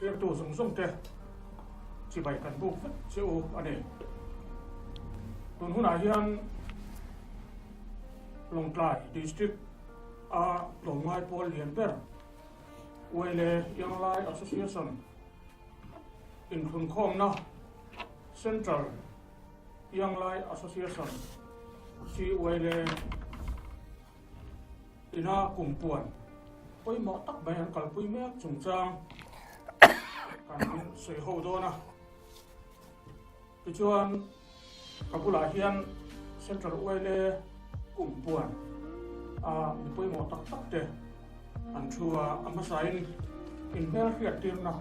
siar tu zong te chi bai kan buk vet cheu ani tun huna hian Longtlai district a Longmai Paul lian per Wele Yanglai Association in Khun Khom na Central Yanglai Association si Wele ina kumpuan poi mo tak bayan kalpui mek chungchang kan sei ho do na ti chuan kapula hian Central Wele kumpuan a poi mo tak tak te an thua amasain in mel hiat tir na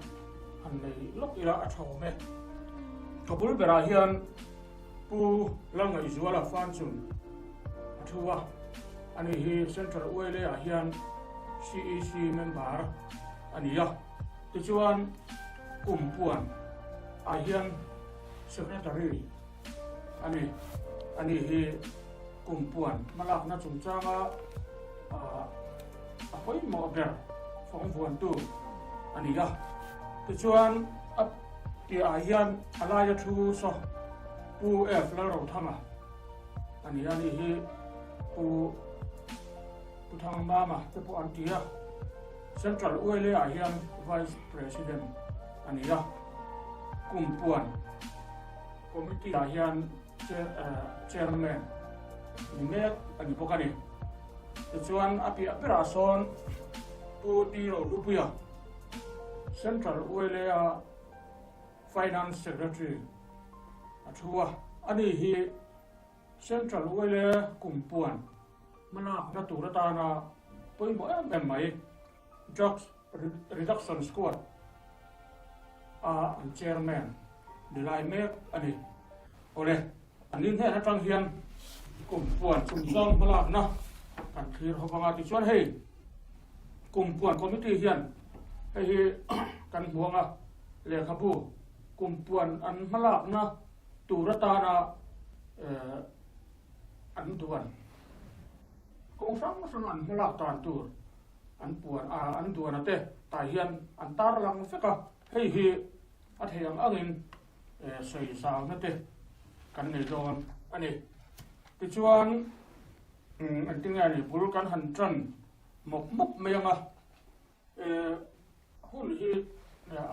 an nei lok ila a thaw me kapul bera hian pu langai zuala fan chun thua ani hi Central Wele a hian CEC member ania ti chuan kumpuan a hian secretary ani hi kumpuan malak na chungchanga apoi mo ber phong vuan tu ania ti chuan ti a hian alaya thu so pu f la ro thanga ani hi pu thang mama te pu antia Central Wele a hian vice president ania kumpuan committee a hian chairman mek ani pokani ti chuan api apera son pu ti ro rupuya Central Wele a finance secretary athua ani hi Central Wele kumpuan mana na turata na poi mo em mai drugs reduction squad a chairman dilai mek ani ole anin he na tang hian kumpuan chungchang malak na kan thir hobanga ti chuan hei kumpuan committee hian hei kan huanga lekhabu kumpuan an malak na turata na an tuan kung sang an malak tan tur an puan an tuan ate ta hian an tar lang feka hei hi atheyang angin sei saw na te kan nei don ani ti chuan an tinga ni bul kan han tran mok meanga hun hi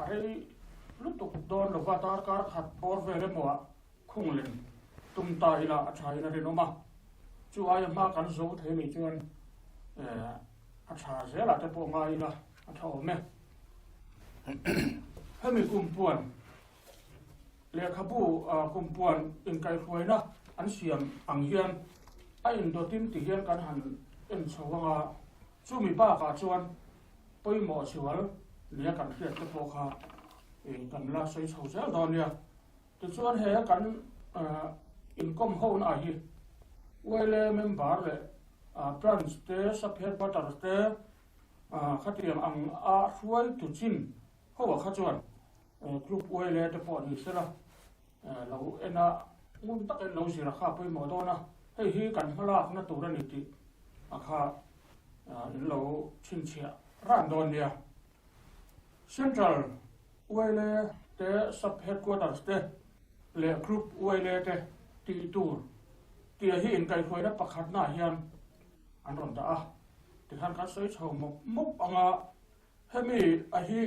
are lutuk don lo vatar kar khat por vele moa khunglen tumta ila athai na renoma chu ai ma kan zo the mi chuan atha zela te po ma ila athaw me hemi kumpuan lekhabu kumpuan in kai hruaina an siam ang hian a in do tim ti hian kan han en chawanga chumi pa ka chuan poimo chiwal nia kan hriat te po kha kan la sei chho zel don nia ti chuan he kan income ho na hi Wele member le branch te sapher batar te khatiam ang a hruai tu chin ho kha chuan group Wele te po ni sela lo ena ngun tak en lo sira kha poi mo dona hei hi kan malak na tur ani ti akha in lo chin chia ran don nia Central Wele te sub headquarters te le group Wele te ti tur ti hi in kai khoina pakhat na hian an ron da ti khan ka sei chho mok anga hemi a hi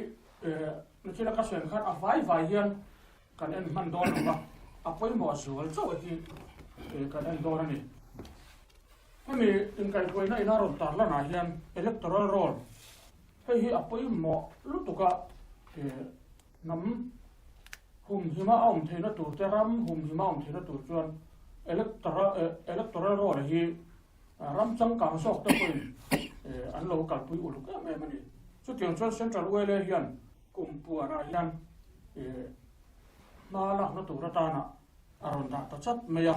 ni chila ka sen khat a vai hian kan en man don ba apoi mo sual chaw hi kan en don ani hemi in kai khoina ina ron tar la na hian electoral roll hei hi apoi mo lutuka nam hum hima om theina tur te ram hum hima om theina tur chuan electoral roll hi ram chang kang sok te poi an lo kalpui uluk me mani chu tiang chuan Central Wele hian kumpuan a hian ma la na tur ta na aron da ta chat me ya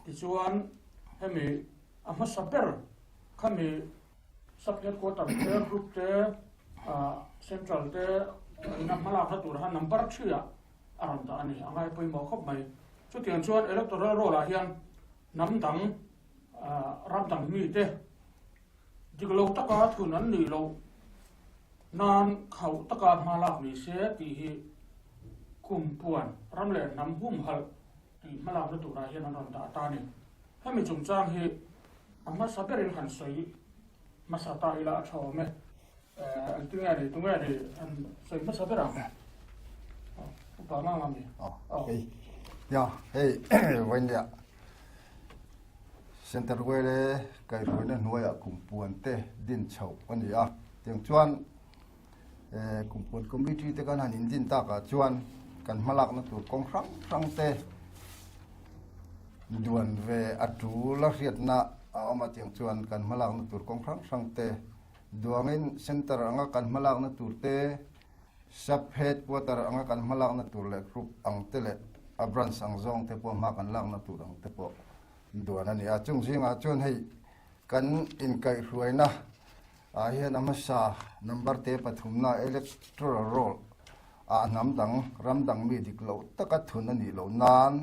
ti chuan hemi ama saper khami subject ko ta group te Central te na mala na tur han number 3 aron da ani angai poi mo khop mai chu tiang chuan electoral roll a hian nam dang ram dang mi te diglo taka thun an ni lo nan khau taka malak ni se ti hi kumpuan ramle nam hum hal ti malak na tura hian an da ta ni hemi chung chang hi amma saperin han soi masata ila chome an tunga ni an soi masapera pa ma ma mi okay ya hey when ya center wele kai ruina noya kumpuan te din chau ani a tiang chuan kumpuan committee te kan hanin din ta ka chuan kan malak na tur kong rang te duan ve atu la riat na ama tiang chuan kan malak na tur kong rang te duangin center anga kan malak na tur te subhead quarter anga kan malak na tur le group ang tele abran sang zong te po ma kan lak na tur ang te po duan ani a chung jinga chuan hei kan in kai ruina a hian amasa number te pathum na electoral roll a namdang ramdang mi dik lo taka thun ani lo nan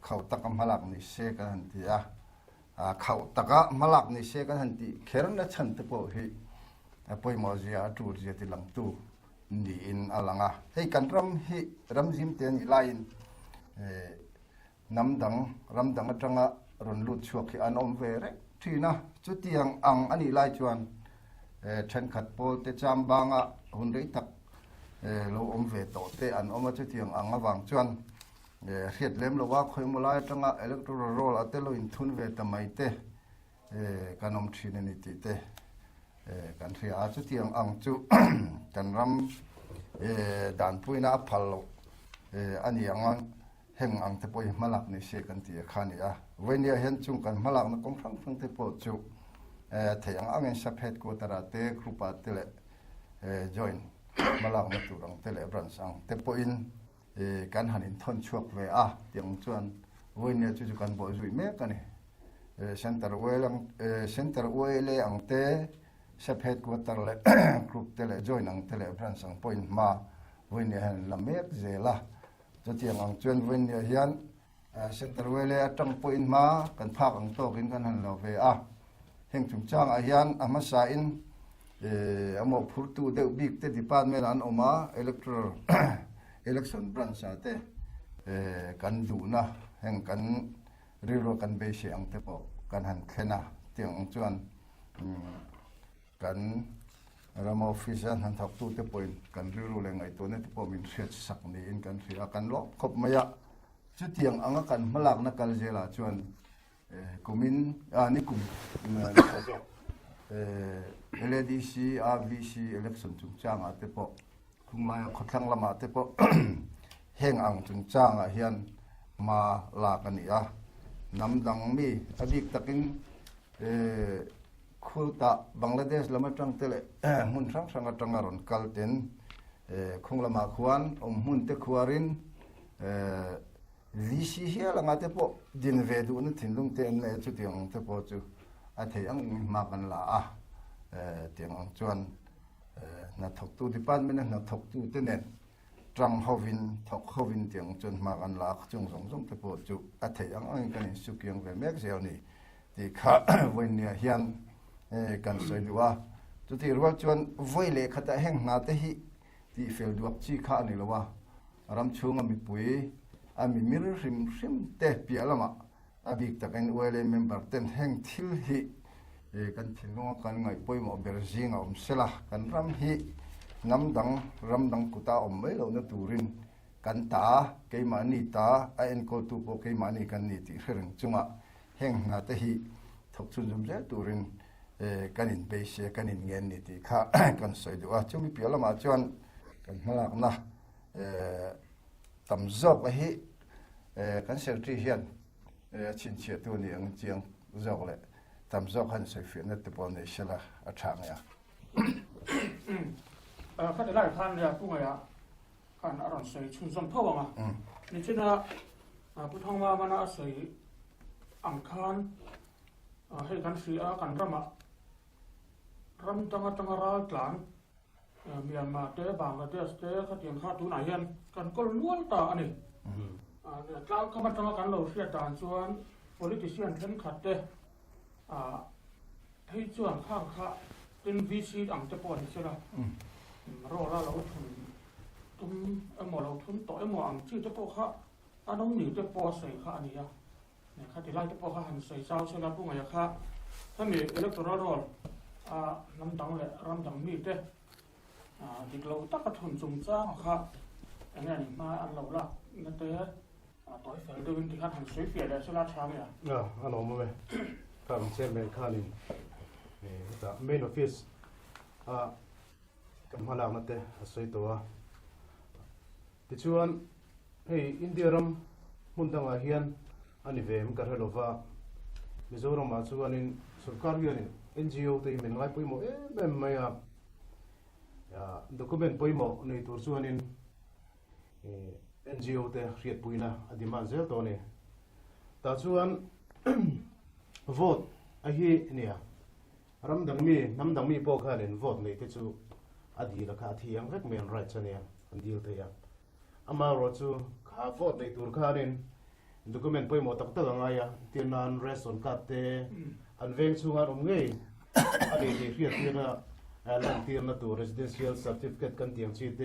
khau taka malak ni se kan hantia a khau taka malak ni se kan hanti kheran na chan te po hi apoi mo zia tu zia ti lang tu ni in alanga hei kan ram hi ram jim te ni lain namdang ramdang atanga ron lut chuak hi an om ve rek thina chu tiang ang ani lai chuan then khat pol te cham banga hun rei tak lo om ve to te an oma chu tiang ang awang chuan riat lem lo wa khoi mulai tanga electoral roll atelo in thun ve tamai te kanom thine ni ti te kan ria chu tiang ang chu kan ram dan puina phalo ani anga heng ang te poi malak ni se kan ti khani a venia hen chung kan malak na kong phang te po chu theyang ang sa phet ko tara te grupa tele join malak na turang tele bran sang te po in kan hanin thon chuak ve a tiang chuan venia chu kan bo zui me kani center wele ang te sa phet ko tar le group tele join ang tele bran sang point ma venia han la mek zela cho tiang ang chuan venia hian center wele atang point ma kan phak ang to kin kan han lo ve a heng chung chang a hian amasa in amo phurtu de big te department an oma electoral election branch ate kan du na heng kan riro kan be se ang te po kan han khena tiang chuan kan rama office han thak tu te point kan riro le ngai to ne te po min set sak ni in kan ria kan lo khop maya chu tiang anga kan malak na kal jela chuan kumin ni kum LDC RVC election chung chang a te po khumai khotlang lama te po heng ang chung chang a hian ma la kan ni a namdang mi abik takin khulta Bangladesh lama tang tele mun sang sang atang aron kalten khunglama khuan mun te khuarin VC hiya la ngate po din vedu na thinlung te an chu tiang te po chu a thei ang ma kan la a tiang ang chuan na thok tu department na thok tu te nen trang hovin thok hovin tiang chuan ma kan la chung song te po chu a thei ang kan su kiang ve mek zel ni ti kha wen nia hian kan soi duwa chu ti rual chuan voile khata heng na te hi ti fel duak chi kha ni lo wa ram chunga mi pui ami mir rim te pi alama abik taken wele member ten heng thil hi kan thilunga kan ngai poimo berjinga sela kan ram hi namdang ramdang kuta mai lo na turin kan ta keimani ta a en ko tu po keimani kan ni ti hereng chunga heng na te hi thok chun zum je turin kanin beise kanin ngen ni ti kha kan soi du a chumi pi alama chuan kan malak na tam zok a hi kan secretary hian chin chia tu ni ang chiang zok le tam zok han se fi na te pol ne sela a thang ya ka de lai than ya pu ya kan aron sei chung som tho ma ni china pu thong ma mana sei ang khan hei kan si a kan rama ram tanga ra tlang Myanmar te Bangladesh te ka tiang kha tu na hian kan kol nual ta ani tlang ka ma tanga kan lo sia tan chuan politician then khat te hei chuan kha tin VC ang te pon sela rồi là lâu thun em mò lâu thun tội em mò ăn chi cho bộ khác anh ông nhỉ cho bộ sấy khác anh nhỉ này khác thì lại cho bộ khác hành sấy sao sẽ là bộ ngày khácถ้ามีelectoral roll น้ำดังเลยรำดังมีเด้ดิเราตักกระทุนจุ่มจ้าค่ะอันนี้มาอันเราละนั่นเต้ต่อยเฟลเดวินที่ขัดหันสวยเฟียเลยสุราชาเนี่ยอันนั้นมั้ยข้าเช่นเป็นข้านี่แต่ main office กับมาลากนั่นเต้สวยตัวที่ชวนให้อินเดียรำมุ่งตั้งอาเฮียนอันนี้เวมกันให้เราว่ามิโซรัมมาชวนนี่สุรการเฮียน NGO ที่มันง่ายไปหมดแบบไม่document ไปหมดในตัวชวนนี่NGO ที่เรียกปุยนะอดีมาเจ้าตัวนี้แต่ชวน vote ไอ้เหี้ยเนี่ยรำดังมีน้ำดังมีพวกเขาเนี่ย vote ในที่ชูอดีตราคาที่ยังเล็กเมียนไรชเนี่ยอันเดียวเทียอามาเราชูข้า vote ในตัวเขาเนี่ย document ไปหมดตั้งแต่ไงที่นั่น reson กัดเตอันเวงชูงานเงยอันนี้ที่เรียกที่น่ะหลังที่นั่นตัว residential certificate กันเตียงชีเต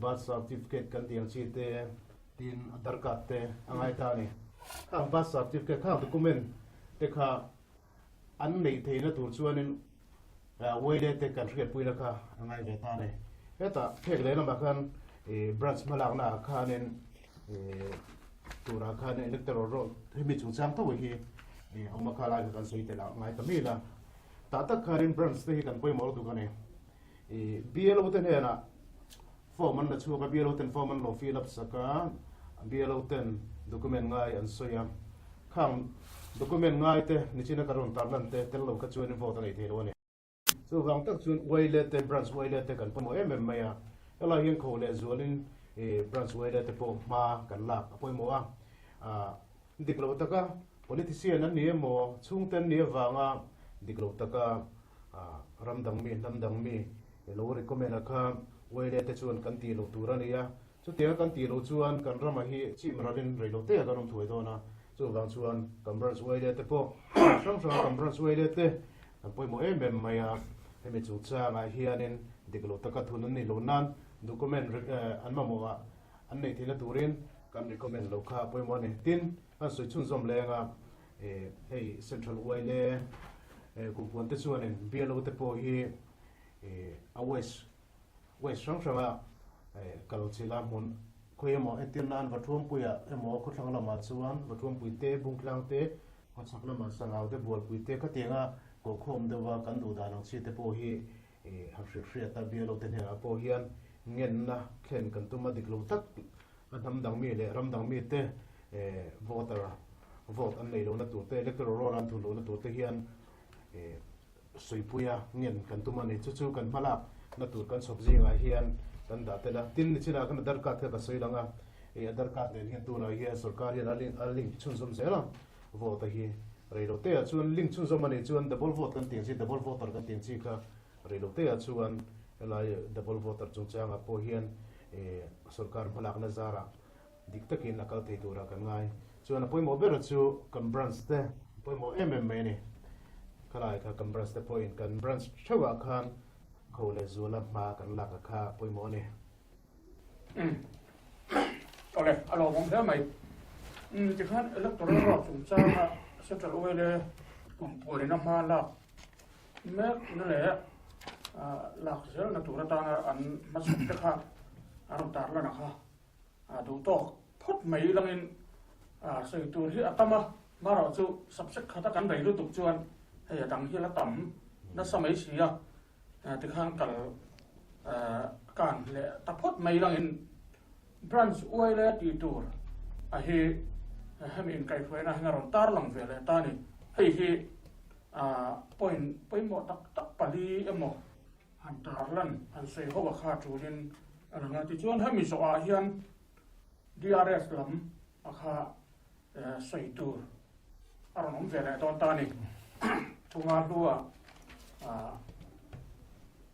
birth certificate กันเตียงชีเตที่อาร์กัดเตอะไรตานี่ข้าง birth certificate ข้าง document เด็กข้าอันนี้ที่นั่นตัวชวนนี่เวลาเด็กกันเรียกปุยแล้วข้าอะไรเวตานี่เฮ้ยแต่เพ่งเลยนะบางครั้งbranch มาหลังน่ะข้าเนี่ยตัวราคาเนี่ย electoral roll ให้มีจุดจำตัวที่เอามาคาลายกันสุดแต่ละไงแต่ไม่ละแต่ถ้าคาริน branch ที่กันไปหมดตัวกันเนี่ยBLO เต็นเนี่ยนะฟอร์มันนะชัวร์กับ BLO เต็นฟอร์มันเรา fill up สักการ BLO เต็น document ง่ายอันสวยข้าง document ง่ายเตนี่ชินะการุนตามนั้นเตเราก็ช่วยใน vote อะไรที่เราเนี่ยส่วนบางตักชวนไว้เลยเต็น branch ไว้เลยเต็นกันไปหมดไม่อะไรยังเขาเลยส่วนนี้branch ไว้เลยเต็นพอมากันหลักไปหมดดิกเราตะก้า politician นั้นเนี่ยหมอช่วงเต็นเนี่ยว่าง่าดิกเราตะก้ารำดังมีเรา recommend นะครับไว้เลยเต็นชวนกันตีเราตัวนี้สุดท้ายกันตีเราชวนกันรำมาฮีชิมราดินเรื่องเตะกันลงถวยตัวนะส่วนบางชวนกัน branch ไว้เลยเต็นพอช่างกัน branch ไว้เลยเต็นกันไปหมดไม่ให้มีจุดจ้างไอ้เฮียนี่ดิกเราตะก้าทุนนี่เรานั่น document อันมาหมดอันนี้ที่เราตัวเรียนกัน recommend เราข้าไปหมดเนี่ยทิ้งอันสุดชุ่มสมแรงให้ central ไว้เลยกุมพลที่ส่วนนึงเบียร์เราแต่พอที่west ช่างกัลชิลามุนคุยหมอเอตินันวัดทุ่มปุยหมอคุดทางละมาส่วนวัดทุ่มปุยเตะบุงกลางเตะวัดสักละมาสังเอาเตะบัวปุยเตะก็เตียงก็คมเดว่ากันดูดานังชีแต่พอที่หักเสียแต่เบียร์เราแต่เนี่ยพอที่เงินนะเข็นกันตุ้มมาดิกลงตักรำดังมีเลยรำดังมีเตะvote อันไหนเราหน้าตัวเตะเล็กตัวร้อนตัวเราหน้าตัวเตะเฮียนสวยปุยเงินกันตุ้มมันนี่จู่ๆกันมาลับหน้าตัวกันสบจีไงเฮียนกันด่าแต่ละตินนี่ชิลากันดาร์กัดก็สวยลังดาร์กัดเนี่ยเฮียนตัวเราเฮียสุรการเฮียนลิงชุนสมเสร็จแล้ว vote เฮียเรื่องเตะชวนลิงชุนสมมันนี่ชวน double vote กันเตียงชี double voter กันเตียงชีค่ะเรื่องเตะชวนอะไร double voter จงจ้างอ่ะพอเฮียนสุรการพลักนซาระดิกตะกินนักเอาที่ตัวเรากันไงส่วนพอยหมอเบรชูกันบรันส์เต้พอยหมอMMAนี่ขลายค่ะกันบรันส์เต้พอยกันบรันส์เชื่อว่าคันเขาเลยส่วนมากันหลักค่ะพอยหมอนี่โอเคเอาล่ะผมเท่าไหร่จะขั้นเลือกตัวรอบสมจ้าเสร็จแล้วเว้ยเลยผมปวดน้ำมันละแม่นั่นแหละหลักเสียแล้วตัวต่างอันมาสุดจะค่ะอารมณ์ตาแล้วนะคะดูต่อพดไม่ลังอินสื่อตัวที่อัตมาเราจะสับเสกขาตกันใดรู้ตุกจวนให้ดังที่ละต่ำนั่นสมัยเสียที่ข้างกันการเลยแต่พดไม่ลังอินบรันส์อวยเลยตีตัวให้มีไก่ไฟนะงานตาหลังเวลตานี่ให้pointหมดตักปลีหมดหันตาลันหันเสียเขาว่าขาดจูดินอะไรนะที่ชวนให้มีสวาเฮียน DRS ลำอาคาใส่ตัวอารมณ์เวลตอนตานี่ทุกงานดู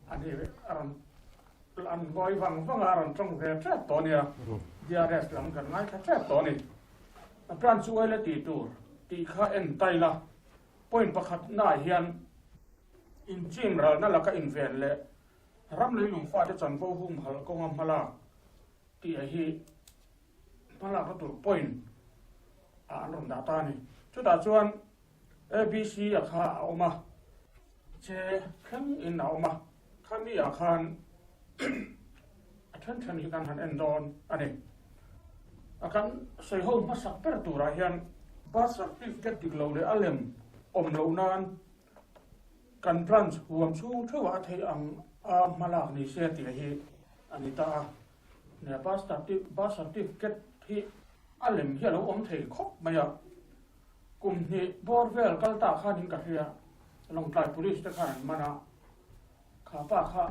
อันนี้อันบ่อยฟังอารมณ์ตรงเวลแทบตอนนี้ DRS ลำกันง่ายแทบตอนนี้พรันช่วยและตีตัวตีข้าเอ็นไตละpoint ประคัดหน้าเฮียนอินจิมเรานั่นเราก็อินเวนเลย รำเลยหลวงฟ้าจะจันโฟหุ่มหาก็งามพลาที่ไอ้ที่พลาก็ตัวป่อยอันรำดาตานี่ชุดอาจวนABC อาคาเอามาเจ้เครื่องอินเอามาข้ามีอาคารattention ที่การหันเอ็นดอนอันนี้อาการใส่ห้องมาสักเป็นตัวไรเฮียนบาสักที่เกิดติดเราเลยอารมณ์อมเรานานกันพลันรวมชูเท่าว่าที่มาลากนี่เสียติเหตุอันนี้ตาเนี่ยบาสักที่เกิดที่อารมณ์เฮียเราอมเทคบมาอย่างกลุ่มที่บอร์เวลกัลตาข้านิงกับเฮียลงไล่ police จะข้ามานะข้าป้าข้า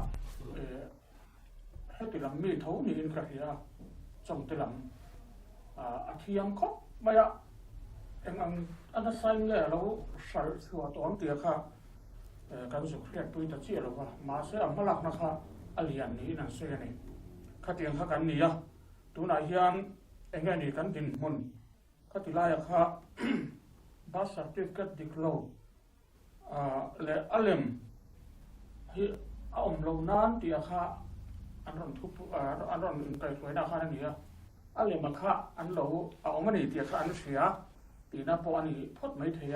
ให้ติดลำมีเท่านี้กับเฮียจงติดลำอาทิยังคบมาอย่างอันนั้นใส่เลยเราใส่หัวตัวอันเดียค่ะการสุขเรียกปุยตะเจียเราว่ามาเสียมาหลักนะคะอเลียนนี้นั่นเสียนี่ข้าเตียงข้ากันนี่อะตัวนายเฮียนเองไงนี่กันดินมุนข้าติลายค่ะบาสักที่กัดดิกโลและอเลมที่เอาอมลงน้ำที่ค่ะอันนั้นทุบอันนั้นไกลไว้หน้าข้านี่อะอเลมมาค่ะอันเราเอามันนี่ที่ค่ะอันเสียตีน่าปอนี่พดไม่เทีย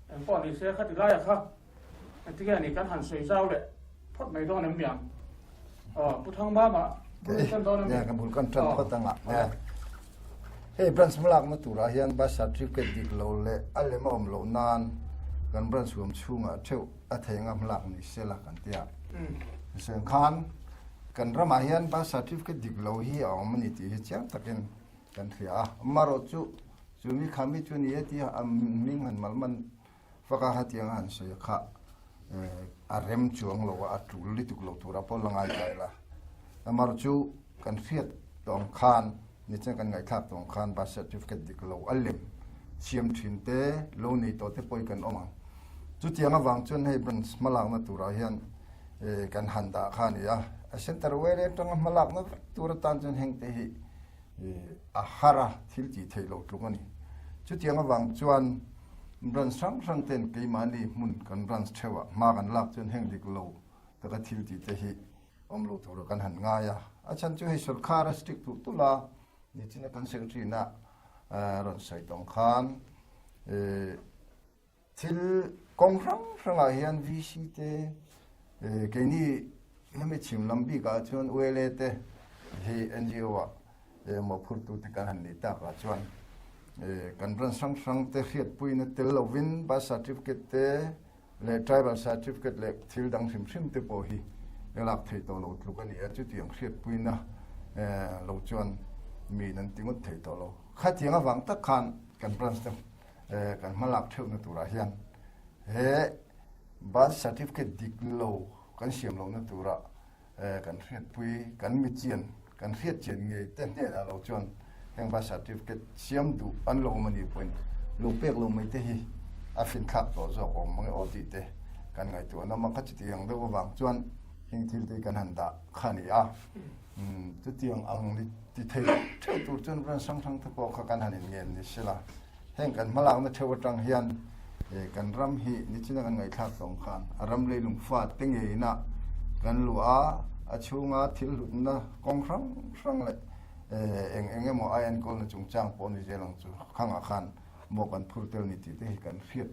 แต่ปอนี่เสียข้าติลายค่ะที่แกนี่การหันเสียเจ้าเลยพดไม่ต้องน้ำยางผู้ทางบ้านมาเนี่ยกันบุญกันจันทร์ก็ตั้งหลักเนี่ยเฮ้ยบรันสมลักมาตุระเฮียนบาสัตริกดิกโลเล่อะไรมาอมโลนานกันบรันสวมชูงเที่ยวอัธยงามหลักนี่เสียหลักกันเตียเสียงคันกันรมาเฮียนบาสัตริกดิกโลฮีเอามันนี่ที่เชียงตะกินกันเสียมารจูมีคำมีจุนี่ที่มิงหันมันฟักหัดยังหันเสียค่ะอารมณ์จวงโลว่าตุลิตุกโลตุระพอลังไงใจละมารจูกันเฟียดตองคานนี่จะกันไงครับตองคานบาสัตริกดิกโลอัลเลมเชียมถินเตโลนี่ตัวเตปอยกันออกมาจุดยังวางจนให้บรรสมาลักมาตุระเฮียนกันหันตาขานี่อะเส้นตะเวเรตรงมาลักมาตุระตันจนแห่งเตหิอาหาระทิลจีเทโลตุกันนี่จุดยังวางจวนบรันสังเต็นกีมานีมุนกันบรันเทวะมากันลักจนแห่งดิกโลแต่ก็ทิลจีเตหิอมโลตุระกันหันง่ายอะอาจารย์ช่วยสุขคาราสติกตุลานี่ที่นักการเสกทีน่ะรอนใส่ตองคานทิลกองรังสังอาเฮียนวิสิเตแค่นี้ยังไม่ชิมลำบีกาชวนเวเลเตเฮเอ็นจีโอมาพูดตุติกันหันนี่ตากาชวนกันบรันสังเตเขียดปุยนเตลวินบาสาติฟิเกตเตเลทริบาลสาติฟิเกตเลทิลดังซิมเตโปฮีหลักที่ตัวเราลูกนี่จุดที่ยังเขียดปุยนะเราชวนมีนั่นติงดที่ตัวเราข้าที่ยังหวังตะขันกันบรันสังกันมาหลักเท่านั้นตัวเราเฮียนบาสาติฟิเกตดิกโลกันเสียมเรานั่นตัวเรากันเขียดปุยกันมิเจียนกันเขียดเจียนเงี้ยเต้นเนี่ยเราชวนแห่งบาสาติฟิเกตเสียมดูอันเรามันอยู่เป็นลูกเป็กลูกไม่เตะอาฟินขับตัวจอกมันก็อดีตกันไงตัวนั้นมันก็จะที่ยังเรียกว่าหวังชวนหิงทิลที่กันหันดาขานี่จุดที่ยังอังที่เที่ยวตัวจนเป็นสังทั้งพวกกันหันเงินนี่ใช่ละแห่งกันมาลังนั่นเทวจังเฮียนกันรำฮีนี่ชื่อกันไงครับสองขันรำเลยลุงฟาดตั้งเงินนะกันลัวอาชูงาทิลหลุดนะกองครั้งเลยเองหมอไอ้อันก็เลยจงจ้างปนิเจลังจูข้างอาคารหมอกันพูดเตลนิติที่กันเฟียด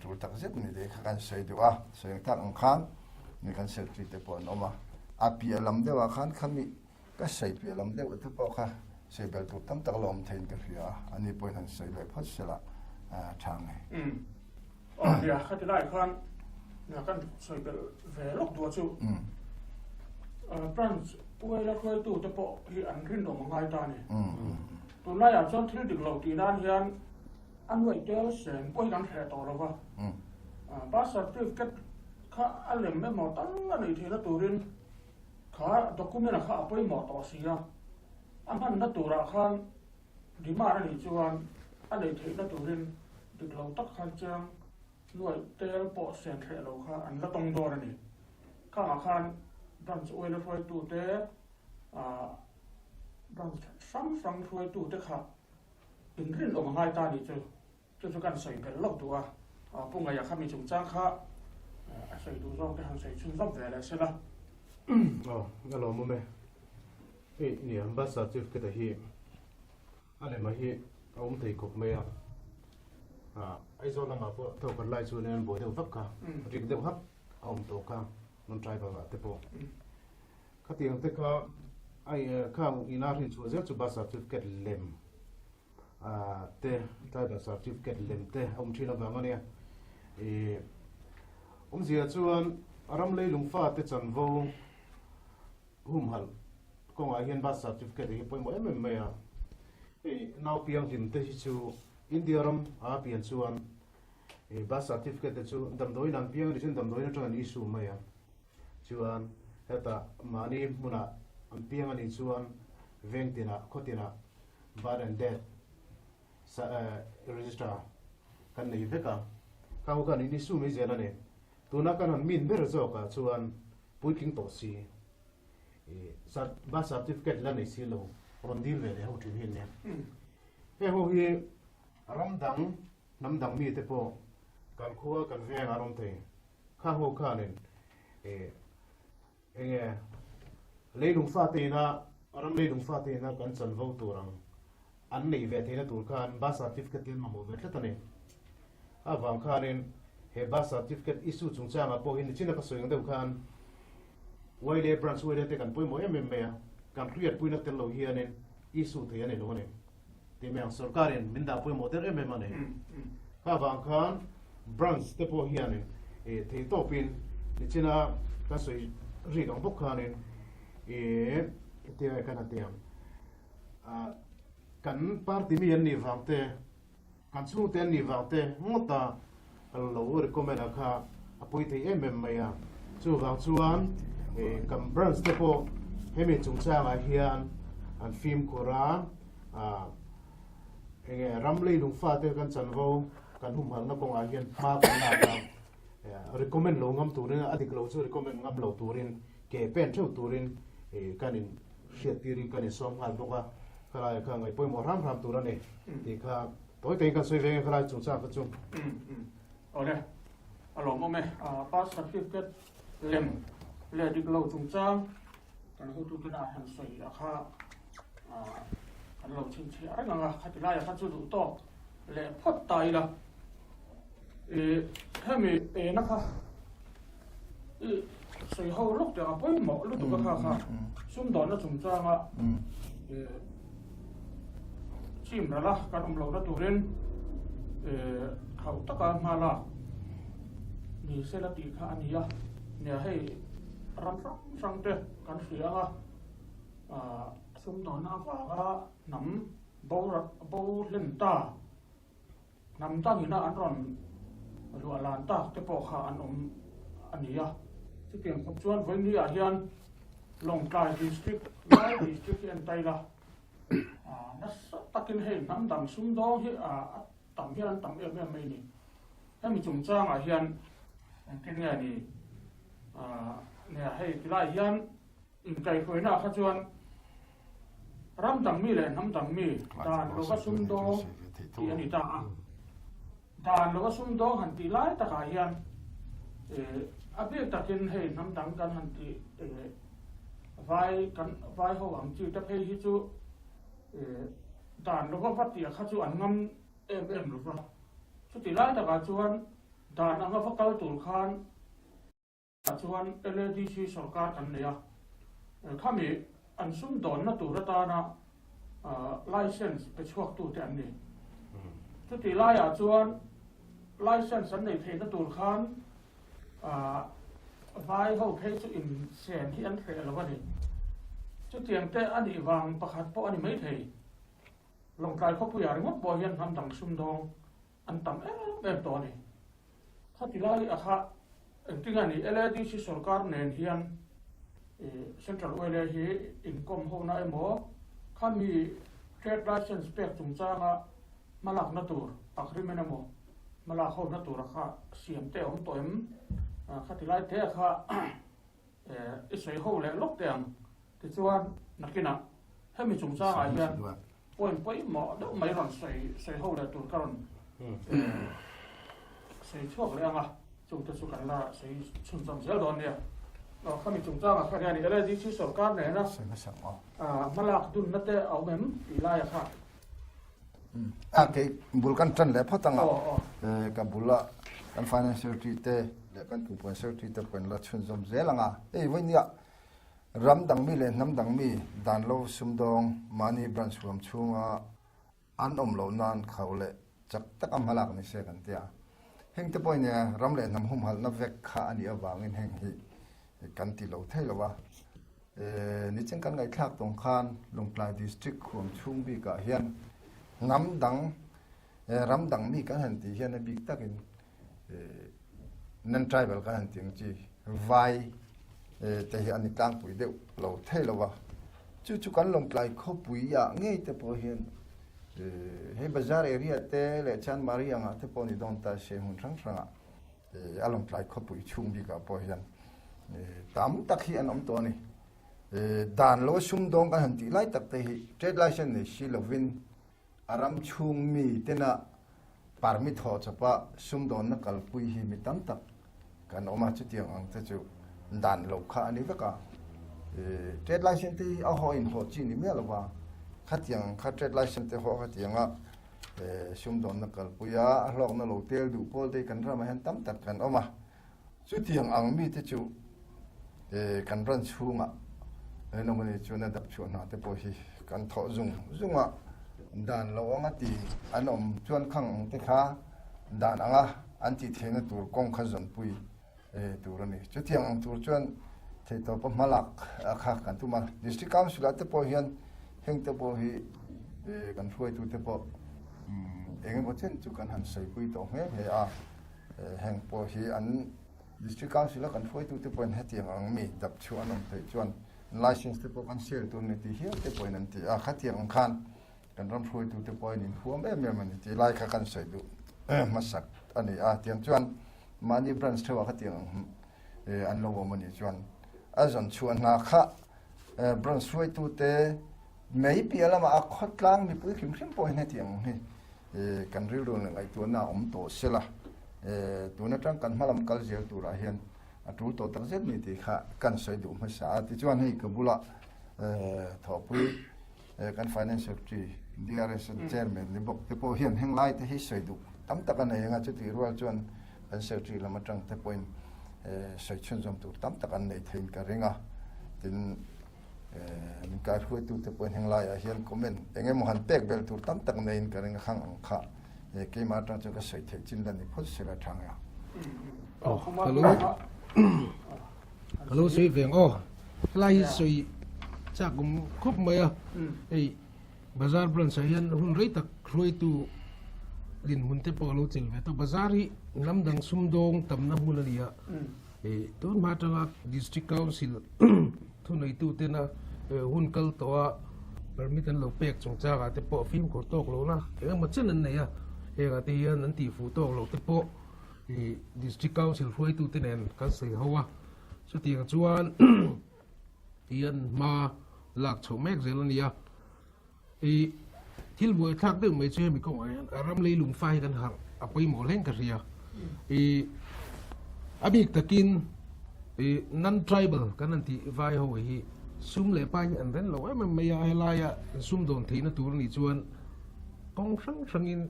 จูตักเจ็บนี่เด็กกันใส่ดูใส่ตั้งอังคารนี่กันเสร็จที่เตปอนออกมาอาเปียลำเดียวอาคารขมิก็ใส่เปียลำเดียวทุกปอกค่ะใส่เบลตุตั้มตะลอมเทนกันเฟียอันนี้ปอยหันใส่แบบพัดเสละทางไงเดี๋ยวข้าจะได้คันเนี่ยกันใส่เบลเวลกตัวจูปรันเวลาเคยตู่จะปอที่อันริ้นออกมาง่ายตาเนี่ยตัวนั้นอยากชอบที่ดึกเหล่าตีด้านเฮียนอันไว้เจอเสียงปอยกันแถต่อแล้วว่าบาสติฟก็ข้าอันเล่มไม่หมดตั้งอันนี้ที่ละตัวเรียนข้าด็อกคุเมนต์ข้าไปหมดต่อเสียอันนั้นละตัวละคันดีมากอันนี้จวนอันนี้ที่ละตัวเรียนดึกเหล่าตักขันจังด้วยเตลปอเสียงแถเราข้าอันละตรงตัวนี่ข้าอาคารดันสวยละช่วยตัวเตดันซ้ำช่วยตัวเตค่ะเป็นเรื่องออกมาง่ายตาดีเจอการใส่เป็นลอกตัวปุ่งไงอยากข้ามีจงจ้างข้าใส่ดูร่องแต่หันใส่ชุนร่องแต่ละใช่ละ alo mo me ni amba certificate hi ale ma hi thei kok me ai zo na ma po to kan lai chu nen bo deu vak ka rik deu hap to ka non trai ba te po khatiang te ka ai khang ina rin chu zel chu ba certificate lem te ta da certificate lem te thina ba ngania zia chuan aram leilung fa te chan vo hal kong a hian ba certificate hi poimo em me now piang him te hi chu India ram a pian chuan ba certificate te chu dam doi nan piang ri sin dam doi na tran issue mai chuan heta mani muna an piang ani chuan vengtina khotina bar and death register kan nei beka ka ho kan ni su me zela ne tuna kan an min ber zo ka chuan puiking to si ba certificate la nei si lo rondil ve le ho thin hin ne he ho hi ramdang namdang mi te po kan khuwa kan ve ngarom the kha ho kha nen enge leilung fa te na aram leilung fa te na kan chan vo turang an nei ve the na tur khan ba certificate ma mo ve tlatane awang khanin he ba certificate issue chung changa po hin china ka soyang deu khan waile branch waile te kan poimo em me kan create puina tel lo hianen issue the ane lo ne te me sarkarin minda poimo ter em mane ka wang khan branch te po hianen te topin china ka soi ri dong bok khanin te kan atiam kan party mi an ni wangte kan chu te ni wangte ngota lo recommend kha apoi te em maya chu wang chuan kam branch te po hemi chung changa hian an film kora ramlei lung fa te kan chanvo kan hum hal na ko a hian ma kan na ka recommend lo ngam turin adik lo chu recommend ngam lo turin ke pen theu turin kanin hriat tirin kanin som hal boka kala ka ngai poi mo ram turane ti kha toi te kan soi ve khala chung cha ka chung ole alo mo me pass certificate lem le dik lo chung chang kan hu tu na han soi kha kan lo chin chi ai nga khatilai kha chu du to le phot tai la hemi na kha soi ho lok te a poi mo lu tu ka kha sum don na chung chang a chim ra la kan lo na turin khau taka mala ni sela ti kha ania ne hei ram sang te kan sia sum don na wa nam bo len ta nam ta ni na an ron ru alan ta te po kha an ania ti pian khop chuan voi ni a hian long kai district lai district en tai la na takin hei nam dang sum do hi tam hian tam em mai ni hemi chung chang a hian kin nge ni ne hei tilai hian in kai khoina kha chuan ram dang mi le nam dang mi dan lo ka sum do ti ani ta dan lo ka sum do han ti lai ta ka hian a bi takin hei nam dang kan han ti vai ho ang chi ta phei hi chu dan lo ka pati kha chu an ngam em lu ra chu ti lai ta ka chuan dan anga fakal tur khan chuan LDC sarkar kan neya khami an sum don na tur ta na license pe chuak tu te an ni chu ti lai a chuan license an nei the na tur khan vai ho phei chu in sen hi an the lo ni chu tiang te ani wang pakhat po ani mai thei long kai kho pu ya ringot bo hian ham dang sum dong an tam em to ni khatilai a kha tingani LDC sarkar nen hian central oil hi income ho na emo khami trade license pek chung changa malak na tur agreement emo malak ho na tur kha siam te om to em khatilai te kha isoi ho le lok teng ti chuan nakina hemi chung changa hian point mo do mai ron sei ho le tur karon sei chok le anga chung te chu kan la sei chun cham zel don ne kami chung chang kha yani ele ji chi sarkar ne na sen sang o malak dun na te au mem pilai kha ke bulkan tran le phatanga o ka bula kan financial security te le kan kumpuan security te pen la chun zom zelanga voinia ram dang mi le nam dang mi dan lo sumdong mani branch ram chunga an lo nan khaule chak tak amalak ni se kan tia heng te poi ne ram le nam hum hal na vek kha ani awangin heng hi kan ti lo thei lo wa ni cheng kan ngai thak tong khan longplai district khum chung bi ka hian ngam dang ram dang mi kan han ti hian big takin non tribal kan han ting chi vai te hi ani tang pui deuh lo thei lo wa chu kan longplai kho pui ya ngei te po hian he bazar area te le chan maria nga te poni don ta she hun thang thanga along plai kho pui chung bi ka po hian tam tak hi an om to ni dan lo sum dong ka han ti lai tak te hi trade license ni shi lovin aram chung mi tena permit ho chapa sum don na kal pui hi mi tam tak kan oma chu tiang ang te chu dan lo kha ani ka trade license ti a ho in ho chi ni me lo wa khatiang khat trade license te ho khatianga sum don na kal puya hlok na lo tel du pol te kan ra ma han tam tak kan oma chu tiang ang mi te chu kan ran chunga no mani chu na dap chu na te po hi kan tho zunga dan lo anga ti anom chuan khang te kha dan anga an ti thena tur kong kha zon pui tur ani chu tiang ang tur chuan thei to pa malak kha kan tu ma district council te po hian heng te po hi kan huai tu te po engem bo chen chu kan han sei pui to he a heng po hi an district council kan huai tu te po he tiang ang mi dap chu anom te chuan license te po kan sel tu ni ti hi te po nan ti a kha tiang khan kan ram huai tu te po ni huam em ni ti lai kha kan sei du masak ani a tiang chuan mani branch thewa kha tiang an lo wo mani chuan azon chuan na kha branch huai tu te mấy bia là mà khót lang mi bữa kiếm kiếm bồi này tiếng hi cần riu đồ này tuần nào ống tổ xe là tuần nào trang cần mà làm cái gì tu ra hiền tu tổ tăng rất mi thì khá cần xây đủ mà xã thì cho anh hay cái bula thọ bui cần financial tree DRS chairman ni bốc thì bồi hiền hàng lai thì hết xây đủ tắm tất cả này ngay chỗ thì rồi cho anh financial tree là mà trang thì bồi xây chuyên dụng tu tắm tất cả này thì cái riêng à thì mình cái huế tu tập quên hàng lại hiện comment anh em muốn tag bel tu tam tak này cái này khang ang kha cái mà trong cái sợi thế chính là này phốt sẽ là thằng à hello suy về lai suy chắc cũng khúc mấy à bazar branch hiện hun rei tak huế tu din hun te po lo chil ve to bazari nam dang sum dong tam na hun lia ton ma ta district council thu nei tu te na hun kal to permit an lo pek chung cha ga te po film ko tok lo na ma chen an nei a ga ti an ti fu tok lo te po district council huai tu te nen kan sei hawa so ti ga chuan tian ma lak chho mek zel ania thil boi thak de mai che mi ko ram lei lung fai kan hang apoi mo leng ka ria abik takin non tribal kan anti vai ho hi sum le pa ni an ren lo em me ya la ya sum don theina tur ni chuan kong sang in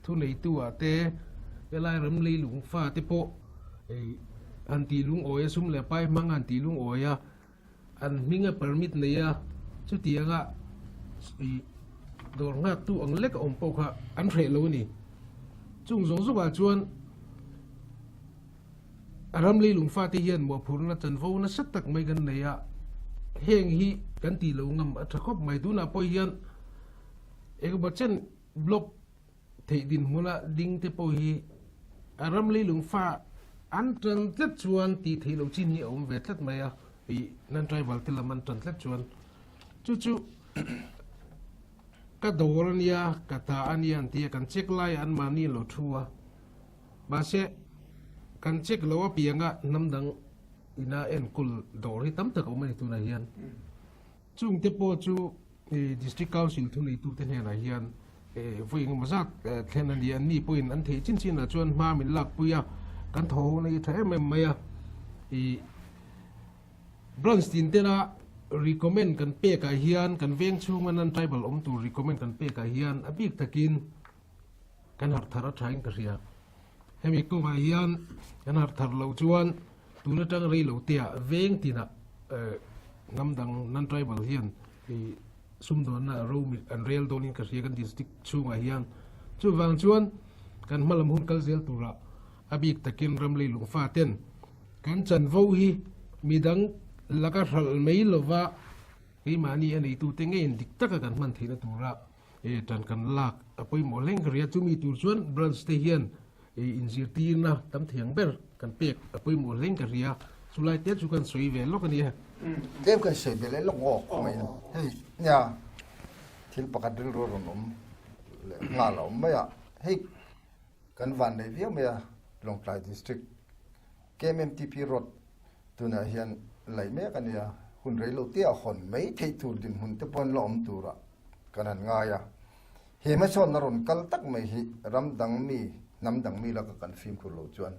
thu nei tu a te elai ram lei lung fa te po anti lung oya sum le pa mang anti lung oya an minga permit ne ya chu tianga dor nga tu ang lek om po kha an thre lo ni chung zong zu ba chuan aram lei lung fa ti hian mo phur na chan vo na sat tak mai gan nei a heng hi kan ti lo ngam a thakop mai tu na po hian ek ba chen block thei din hula ding te po hi aram lei lung fa an tran tlet chuan ti thei lo chin ni om ve tlet mai a nan tribal te laman tran tlet chuan chu ka dor ania ka ta anian ti kan check lai an mani lo thua ba se kan check lo pianga namdang ina en kul dori tam tak o mani tu na hian chung te po chu district council thu nei tu te ne na hian voing mazak thlen an dian ni point an thei chin na chuan ma min lak puya kan tho nei the mem maya Bronstein te na recommend kan pe ka hian kan veng chung an tribal tu recommend kan pe ka hian abik takin kan har thara thain ka ria hemi ko ma hian kan har thar lo chuan tuna tang rei lo tia veng tina ngamdang nan tribal hian i sumdon na ro mi an real donin ka ria kan district chunga hian chu wang chuan kan malam hun kal zel tura abik takin ram lei lung fa ten kan chan vo hi midang laka hral mei lova cái mani anh ấy tu tiếng nghe dik tất cả các man thấy là tu ra trần cần lạc apoi mo leng ria chu mi tu chuan branch te hian injirti na tam thiang ber kan pek apoi mo leng ria sulai te chu kan soi ve lok ani game kan sei bele lo ngok mai hei nya thil pakat ril ro rom nga lo mai a hei kan van nei viau mai long plai district KMTP road tuna hian lai me kan ya hun rei lo tia hon mai thei tur din hun te pon lom tura kanan nga ya he ma chon naron kal tak mai hi ram dang mi nam dang mi la ka kan film khur lo chuan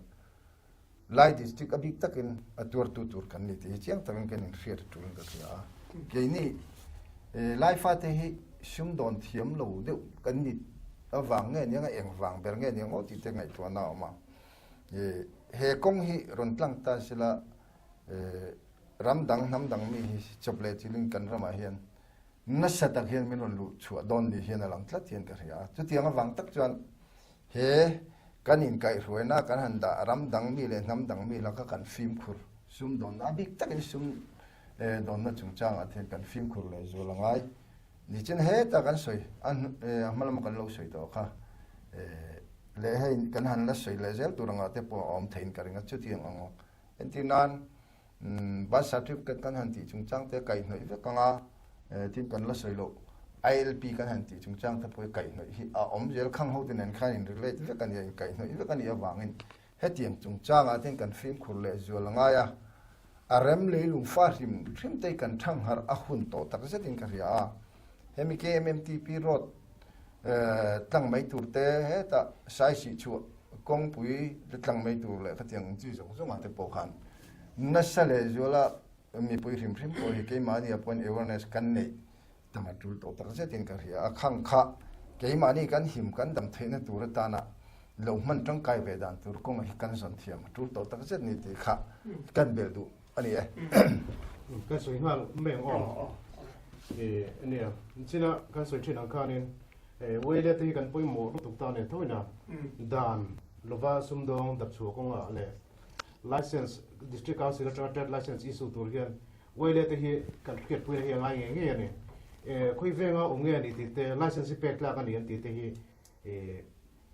lai district abik takin atur tu tur kan ni ti chiang takin kan share tu ka ya ke ni lai fa te hi sum don thiam lo de kan ni awang nge ni nga eng wang ber nge ni ngo ti te ngai to na ma he kong hi ron tlang ta sila ram dang nam dang mi hi chople chiling kan rama hian nasa tak hian min ron lu chua don ni hian alang tlat hian ka ria chu tiang awang tak chuan he kan in kai ruina kan han da ram dang mi le nam dang mi la ka kan film khur sum don abik tak in sum don na chung chang a then kan film khur le zo langai ni chen he ta kan soi an malam kan lo soi to kha le he kan han la soi le zel turanga te po om thein ka ringa chu tiang ango entinan ba certificate kan han ti chung chang te kai noi ve kanga tin kan la soi lo ILP kan han ti chung chang te poi kai noi hi a om zel khang ho tin an khan in relate ve kan ya kai noi ve kan ya wangin he tiang chung chang a tin kan film khur le zo langa ya arem le lung fa rim thrim te kan thang har a hun to tak se tin ka ria hemi KMTP road tlang mai tur te he ta sai si chu kong pui le tlang mai tur le ka tiang chi zong zong a te po khan nasale zola mi pui rim rim po hi ke mani apon awareness kan nei tamatul to tak se tin ka ria a khang kha ke mani kan him kan dam theina tur ta na lo man tang kai ve dan tur kong hi kan son thiam tur to tak se ni ti kha kan bel du ani cái soi ngal meng o nè china cái soi trên ang khanin we le te kan poi mo tuk ta ne thoina dan lova sumdong dap chu konga le license district council chartered license issue tur hian we le te hi kan ket pui hi ngai nge ne khoi venga onge ni ti te license pek la kan hian ti te hi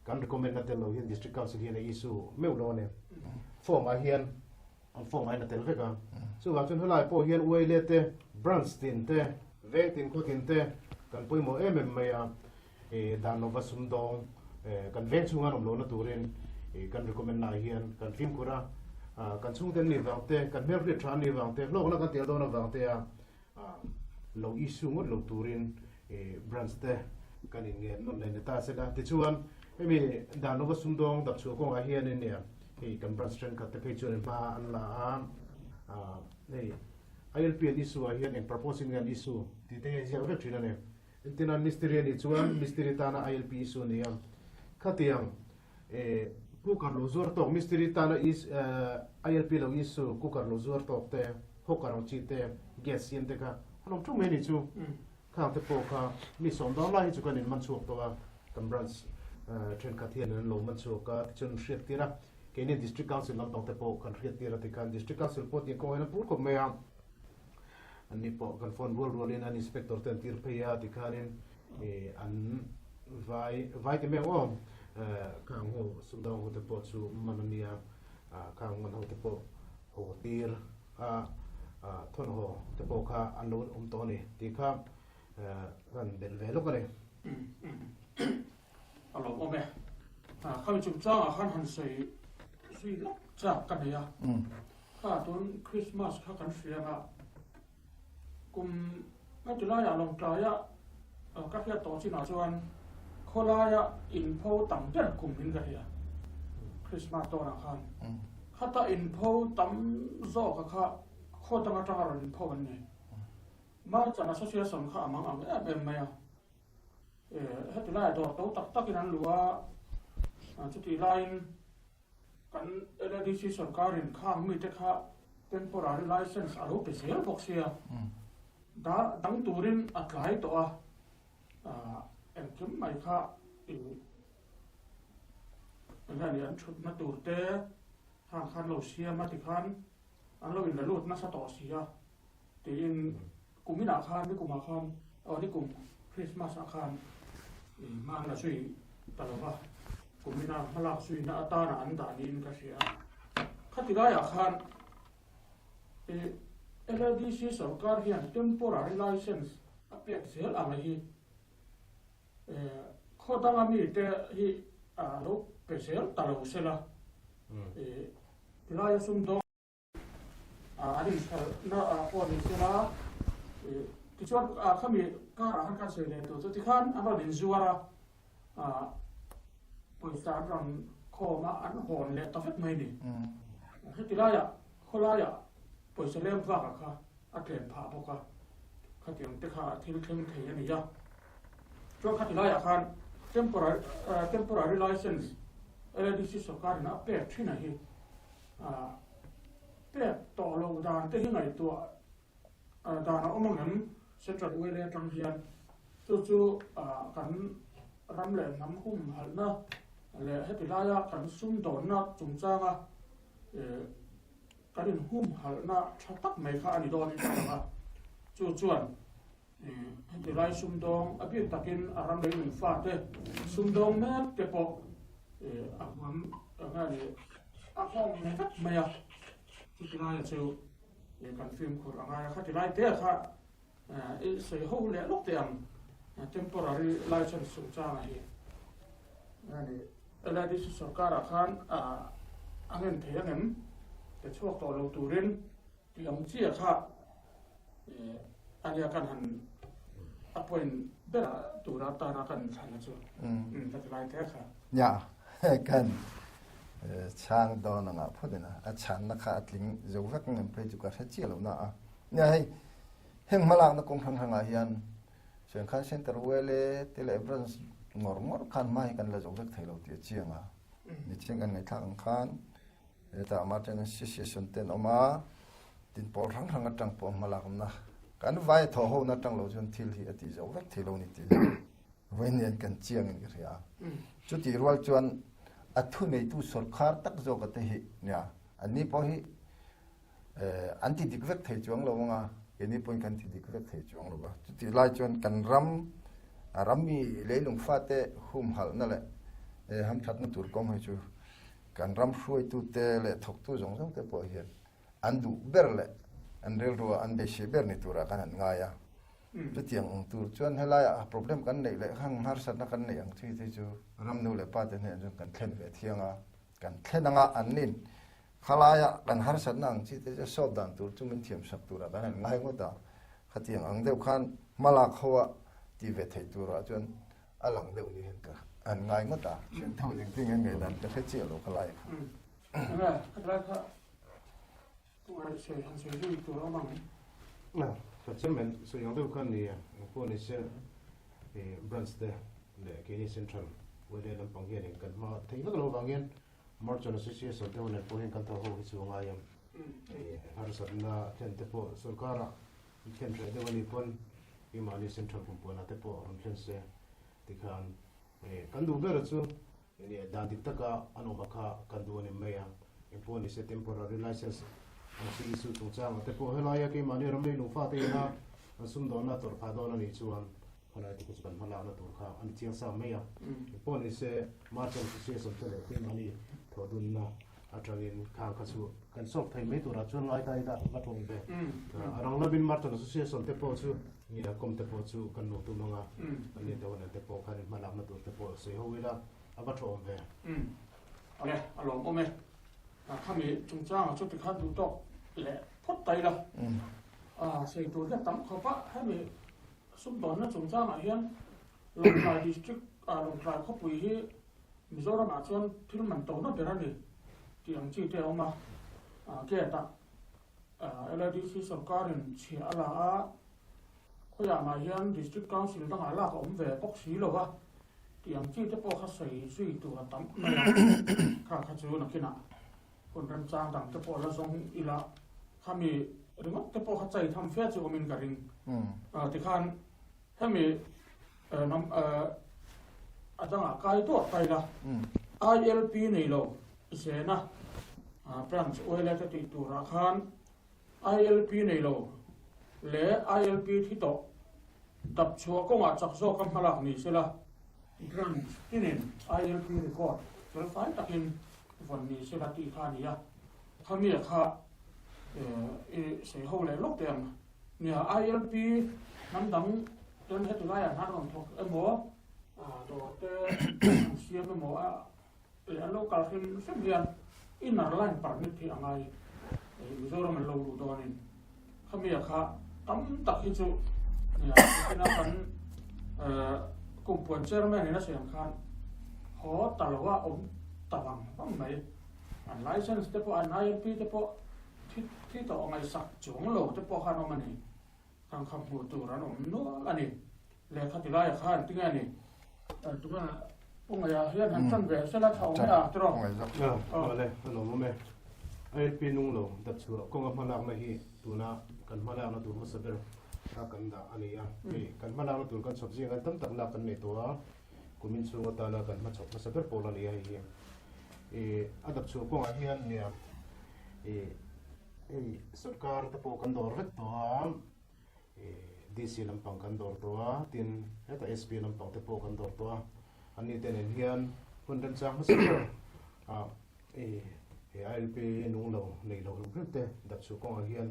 kan recommend na te lo hian district council hian issue meu lo ne form a hian form ai na tel veka so ga chun holai po hian we le te Bronstein te ve tin ko tin te kan pui mo mai a dan nova sumdong kan veng chunga nom lo na turin kan recommend na hian kan film kura kan chung ten ni wang te kan mer ri than ni wang te lo na kan tel do na wang te a lo issue ngot lo turin branch te kan in nge non le ta se da ti chuan mi dan nova sumdong dap chu ko a hian ni ne kan branch trend ka te pe chuan ba an la nei ILP issue a hian en proposing an issue ti te ya ve thina ne intina mystery ni chuan mystery tana ILP issue ni am khatiang ku karlo zor tok mystery tana is ILP lo issue ku karlo zor tok te hokaro chi te gas yen te ka anom tu meni chu khang te po kha mi som dong lai chu kan in man chuak to a kan branch train ka thian an lo man chu ka chun shit tira kene district council lam tong te po kan riat tira te kan district council po ti ko ena pur ko me am ani po kan phone bol rolin an inspector ten tir pheya ti khanin an vai te me om kang ho sundong ho te po chu manania kang man ho te po ho tir thon ho te po kha an lo to ni ti kha kan bel ve lo kale alo ome khami chung cha khan han sei sui cha kan ya kha ton Christmas kha kan sia ga kum na tu la ya long ta ya ka khia to chi na chuan khola ya info tam jan kum hin ga ya Christmas to na khan khata info tam zo ka kha ข้อตั้งแต่การเรียนพ่อวันนี้มาจากนักศึกษาสอนข้ามังอังเป็นไหมให้ที่ไล่ตัวตักนั้นหรือว่าจุดที่ไล่กันที่ที่สอนการเรียนข้างมีแต่ข้า temporary license อารูปเสียพวกเสียดังตัวเรียนอัดไหลตัวเข้มไม่ข้านั่นเนี่ยชุดมาตัวเตะทางคันเราเสียมาที่คันอันเราอินรูดนักสตอเสียที่อินกลุ่มมินาคันนี่กลุ่มอาคันนี่กลุ่มคริสต์มาสอาคันมาหน้าช่วยตลอดว่ากลุ่มมินามาลักช่วยน้าตาหน้าอันดานินก็เสียขัดที่ได้อาคันLDC สรการเฮียน temporary license เปลี่ยนเสียอะไรฮีข้อตั้งมีแต่ฮีรูปเปเสียตลอดเสียละที่ไล่สุ่มดงอันนี้น่าพอดีเสียละที่ชวนเขามีการอาหารการเสียเลยตัวที่ขันอันนั้นดินจัวระบริษัทรังข้อมาอันหอนเลยตัดไม่ดีที่ไล่ข้อไล่บริษัทเลี้ยงฝากค่ะอัดเลี้ยงผ่าพวกค่ะขัดยังแต่ข้าที่เลี้ยงเทียนนี่จ้ะช่วงขัดที่ไล่อาคาร temporary license LDC สกัดนะเปิดที่ไหนเปิดต่อลงดานที่ไหนตัวดานเอามาเงินเสร็จจากเวลาจังเฮียนจู่ๆกันรำแหลมน้ำหุ่มหันนะเลยให้ไปไล่กันซุ่มโดนนะจุงจ้างกันหุ่มหันนะชัดตักไม่ค่ะอันนี้โดนนะจู่ๆให้ไปไล่ซุ่มดองอภิตะกินรำแหลมฟาดเลยซุ่มดองแม่เก็บปอกผมก็เลยห้องนี้ไม่อะที่ที่ไล่เชียวการฟิล์มขวดอะไรครับที่ไล่เตะค่ะเสียหูเลี้ยลูกเตียง temporary license สุดจ้าไงนั่นเองอะไรที่สุดการอาคารอันนั้นเทียนนั้นแต่ช่วงต่อเราตูรินที่ยังเชี่ยค่ะอันนี้กันหันอัพเป็นเบลตูราตานากันชันนะจ๊ะแต่ที่ไล่เตะค่ะอย่ากันช่างดอนงะพูดนะอาจารย์นักขัดลิงจะวักเงินไปจุกระเจียแล้วนะเนี่ยให้มาลางนักกงทางทางอาเฮียนเสียงข้าเส้นตระเวลเตลเอเบรนส์งอร์ขันไม่กันเลยจะวักไทยเราเตียเจียงนี่เชียงกันในทางขันแต่อามาเจนสิสิสุนเตนออกมาดินปอร์ทางจังปอมาลางนะกันไว้ท้อหัวนัดจังเราจนทิลที่อดีจะวักไทยเรานี่ทีเว้นยันกันเจียงกันเสียจุดที่รัวจวนอัทุนในตู้สกัดตักโจกเตหิเนี่ยอันนี้พอหิอันที่ดิกเวกเทจวงเราว่าอันนี้พอกันที่ดิกเวกเทจวงเราว่าจุดที่ไล่จวนกันรำมีเลี้ยงฟ้าเตะหุ่มหัลนั่นแหละห้ามชัดนั่นตัวก้มให้จูกันรำช่วยตู้เตะเละถกตู้จงเตะพอเห็นอันดูเบอร์เละอันเรื่องรัวอันเบชเบอร์นี่ตัวกันง่ายจุดที่ยังตัวจวนให้ไล่problemกันนี่เลยข้างหาสัตว์นักกันนี่ยังที่จูรำนูเลยป้าเตเนี่ยจนกันเทนเวทีงกันเทนงอันนี้ข้าลายกันหาสัตว์นั่งที่จะสอบดันตัวจุมันเทียมสักตัวกันง่ายกว่าตาขัดยังอังเดียวกันมาลักเขาที่เวทีตัวจนอลังเดียวนี่เห็นกันอันง่ายกว่าตาเช่นเท่าอย่างที่เงี้ยนั่นจะให้เจียวข้าลายนั่นข้าลายก็ตัวเสียหันเสียด้วยตัวเราบ้างแต่เช่นมันส่วนยังดูกันนี่พวกนี้เช่นบรันสเตย์เนี่ยกินี่เซ็นทรัลเวลาเราฟังเงี้ยกันมาที่นักเราฟังเงี้ยมาร์จันทร์สิ่งส่วนที่วันนี้พวกนี้กันทั้งหมดส่วนง่ายหาสัตว์น่าเช่นที่พวกสุขาระเช่นที่วันนี้พวกอิมานีเซ็นทรัลพวกนั้นที่พวกรันเช่นเสียที่กันดูเบอร์จู่เนี่ยดันติดตะกะอนุมาค่ะกันดูนี่ไม่ยังพวกนี้เซ็น temporary licenseที่อิสุตรงจ้างแต่พอเฮลายกี่มันเนี่ยเราไม่รู้ฟ้าเตนะสุ่มโดนนะตัวพาโดนนี่ชวนคนอะไรที่กุศลมาลานะตัวข้าอันเชียงสามไม่ยังพอนี่เสมาจังที่เสียสมเด็จที่มันนี่ถอดดุนนะอาจารย์ข้างข้าสู้กันสอบไทยไม่ตัวรัชวนลอยไทยได้มาตรงเบรังนับบินมาจังที่เสียสมเด็จพอสู้นี่นะคมเด็จพอสู้กันโน้ตมังอ่ะอันนี้ตัวนั้นเด็จพอกันมาลานะตัวเด็จพอเสียหัวละอาบัตรอมเบอะไรอารมณ์โอเมข้ามีจงจ้างชุดที่ข้าดูตกแหละพดไตละเสียตัวเรื่องตั้มเขาปะให้มีสุดตอนนั้นสงสารอะไรยันลงทายดิสทริกลงทายเขาปุ๋ยที่มิโซรามาชวนที่มันโตนั่นเดี๋ยวนี้ที่ยังชี้เที่ยวมาแก่ตา LDC sarkarin chia ala a khoya ma hian district council dang ala ka om ve pok si lo wa tiang chi te po kha sei sui tu ha tam kha chu na kina kon ran chang dang te po la song ila khami ringot te po kha chai tham fe chu min ka ring ti khan hemi nam atanga kai to kai la ILP nei lo se na branch oil ta ti tu ra khan ILP nei lo le ILP thi to tập chua ko nga chak zo kam halak ni sela grant tinin ILP record fel file takin von ni sela ti khania khamia kha se ho le lok tem nia ILP nam dang ten het lai an han thok emo do te siam emo le local him sembian inner line permit thi angai mizoram lo lu donin khamia kha tam tak hi chu nia kena kan kumpuan chairman ni na siam khan ho talawa om tawang bang mai an license te po an ILP te po thi to ngai sak chung lo te po khan omani thang kham hu tu ran om no ani le khatilai khan tinga ni tunga ongaya hian han chan ve sela thau ya tro vale no me ILP nung lo dat chu ko nga malak na hi tuna kan malak na tu masaber ka kan da ani ya kan malak na tu kan sabji kan tam tak la kan ne to kumin chu ta la kan ma chok masaber pola ni ya hi adap chu ko nga hian ne sarkar ta po kan dor vet to DC lampang kan dor to tin eta SP lampang te po kan dor to ani ten en hian hun dan chang masaber ILP nung lo nei lo te dat chu ko nga hian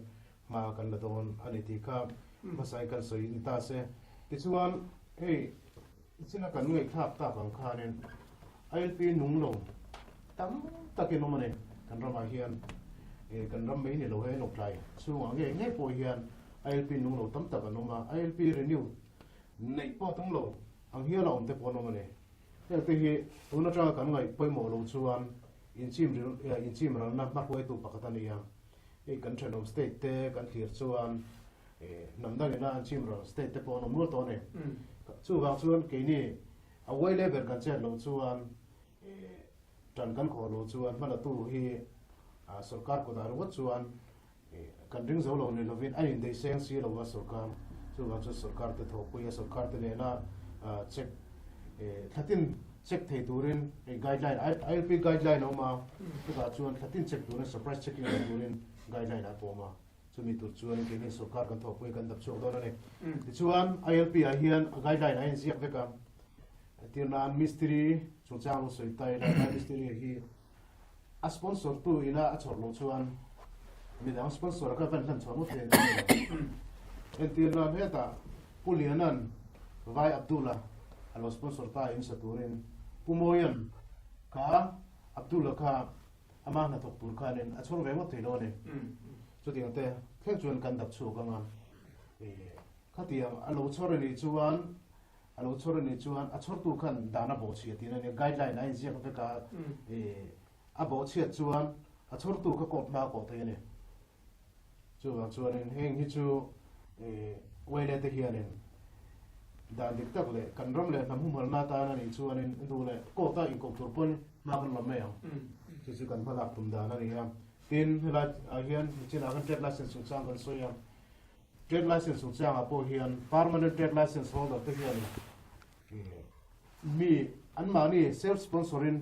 ma kan la don ani ti kha masai kan soi in ta se ti chuan china kan ngai thap ta bang kha nen ILP nung lo tam takin no mane kan rama hian kan ram mai ni lo he no klai chu nga nge po hian ILP nung lo tam tak no ma ILP renew nei po tung lo ang hian lo te po no mane te hi una tra kan ngai poi mo lo chuan in chim ran na ma poi tu pakatani ya kan Thailand state te kan thir chuan namdang na chim ran state te po no mu to ne chu ga chuan ke ni a wai level kan chen lo chuan tan kan kho lo chuan mala tu hi sarkar ko dar wat chuan kan ring zo lo ne lovin ai in de seng si lo wa sarkar chu ga chu sarkar te tho puya sarkar te ne na check thatin check thei turin guideline ILP guideline oma chu ga chuan thatin check turin surprise checking turin guideline a poma chumi tur chuan ke ni sarkar kan tho pui kan dap chok do ne ti chuan ILP a hian guideline ai ziak veka tirnan mystery chuchang lo soi tai la mystery hi a sponsor tu ina a chor lo chuan mi dang sponsor ka van hlan chon te en tirnan heta pulianan vai Abdullah alo sponsor ta in saturin pumoyan ka Abdullah ka ama na tok tur khanen a chor ve mo thelo ne chu tiang te thek chuan kan dap chu ka ngam khatiam alo chor ni chuan a chor tu khan dana bo chi ti ne guideline ai ziak ve ka a bo chi chuan a chor tu ka kot ma ko te ne chuan heng hi chu wele te hianen dan dik tak le kan ram le nam humal na ta na ni chuan in du le ko ta in ko tur pon ma kan lam me chu kan phala tum da na ni ya tin la hian chin a kan trade license chu chang kan so ya trade license chu chang a po hian permanent trade license holder te hian mi an mani self sponsoring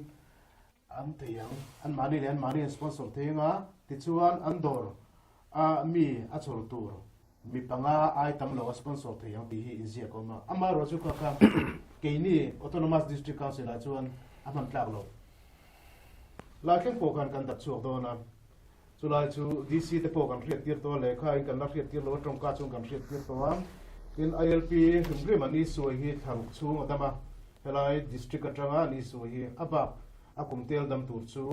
an teyang an mani sponsor thenga ti chuan an dor a mi a chor tur mi panga ai tam lo sponsor theyang ti hi inzia ko ma ama ro chu ka keini autonomous district council a chuan aman tlak lo la ken po kan dap chuak do na chulai chu DC te po kan riat tir to le khai kan la riat tir lo tong ka chung kan riat tir to in ILP himgrim ani soi hi thang chung adama helai district atanga ni soi hi aba akum tel dam tur chu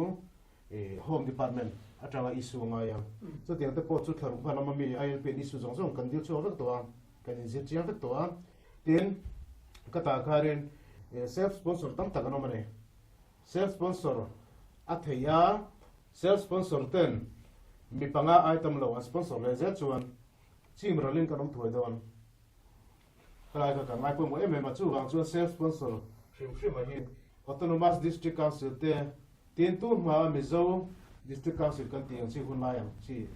home department atanga isu nga ya so tiang te po chu tharu phana ma mi ILP ni su jong jong kan dil chu vek to kan in zir chiang vek to tin kata karen self sponsor tam tak no mane self sponsor atheya self sponsor ten mi panga item lo sponsor le zet chuan chim rolin ka rom thoi don kalai ka ngai pu mo em ma chu wang chuan self sponsor hrim a hi autonomous district council te tin tu ma mizo district council kan tiang chi hun lai ang chi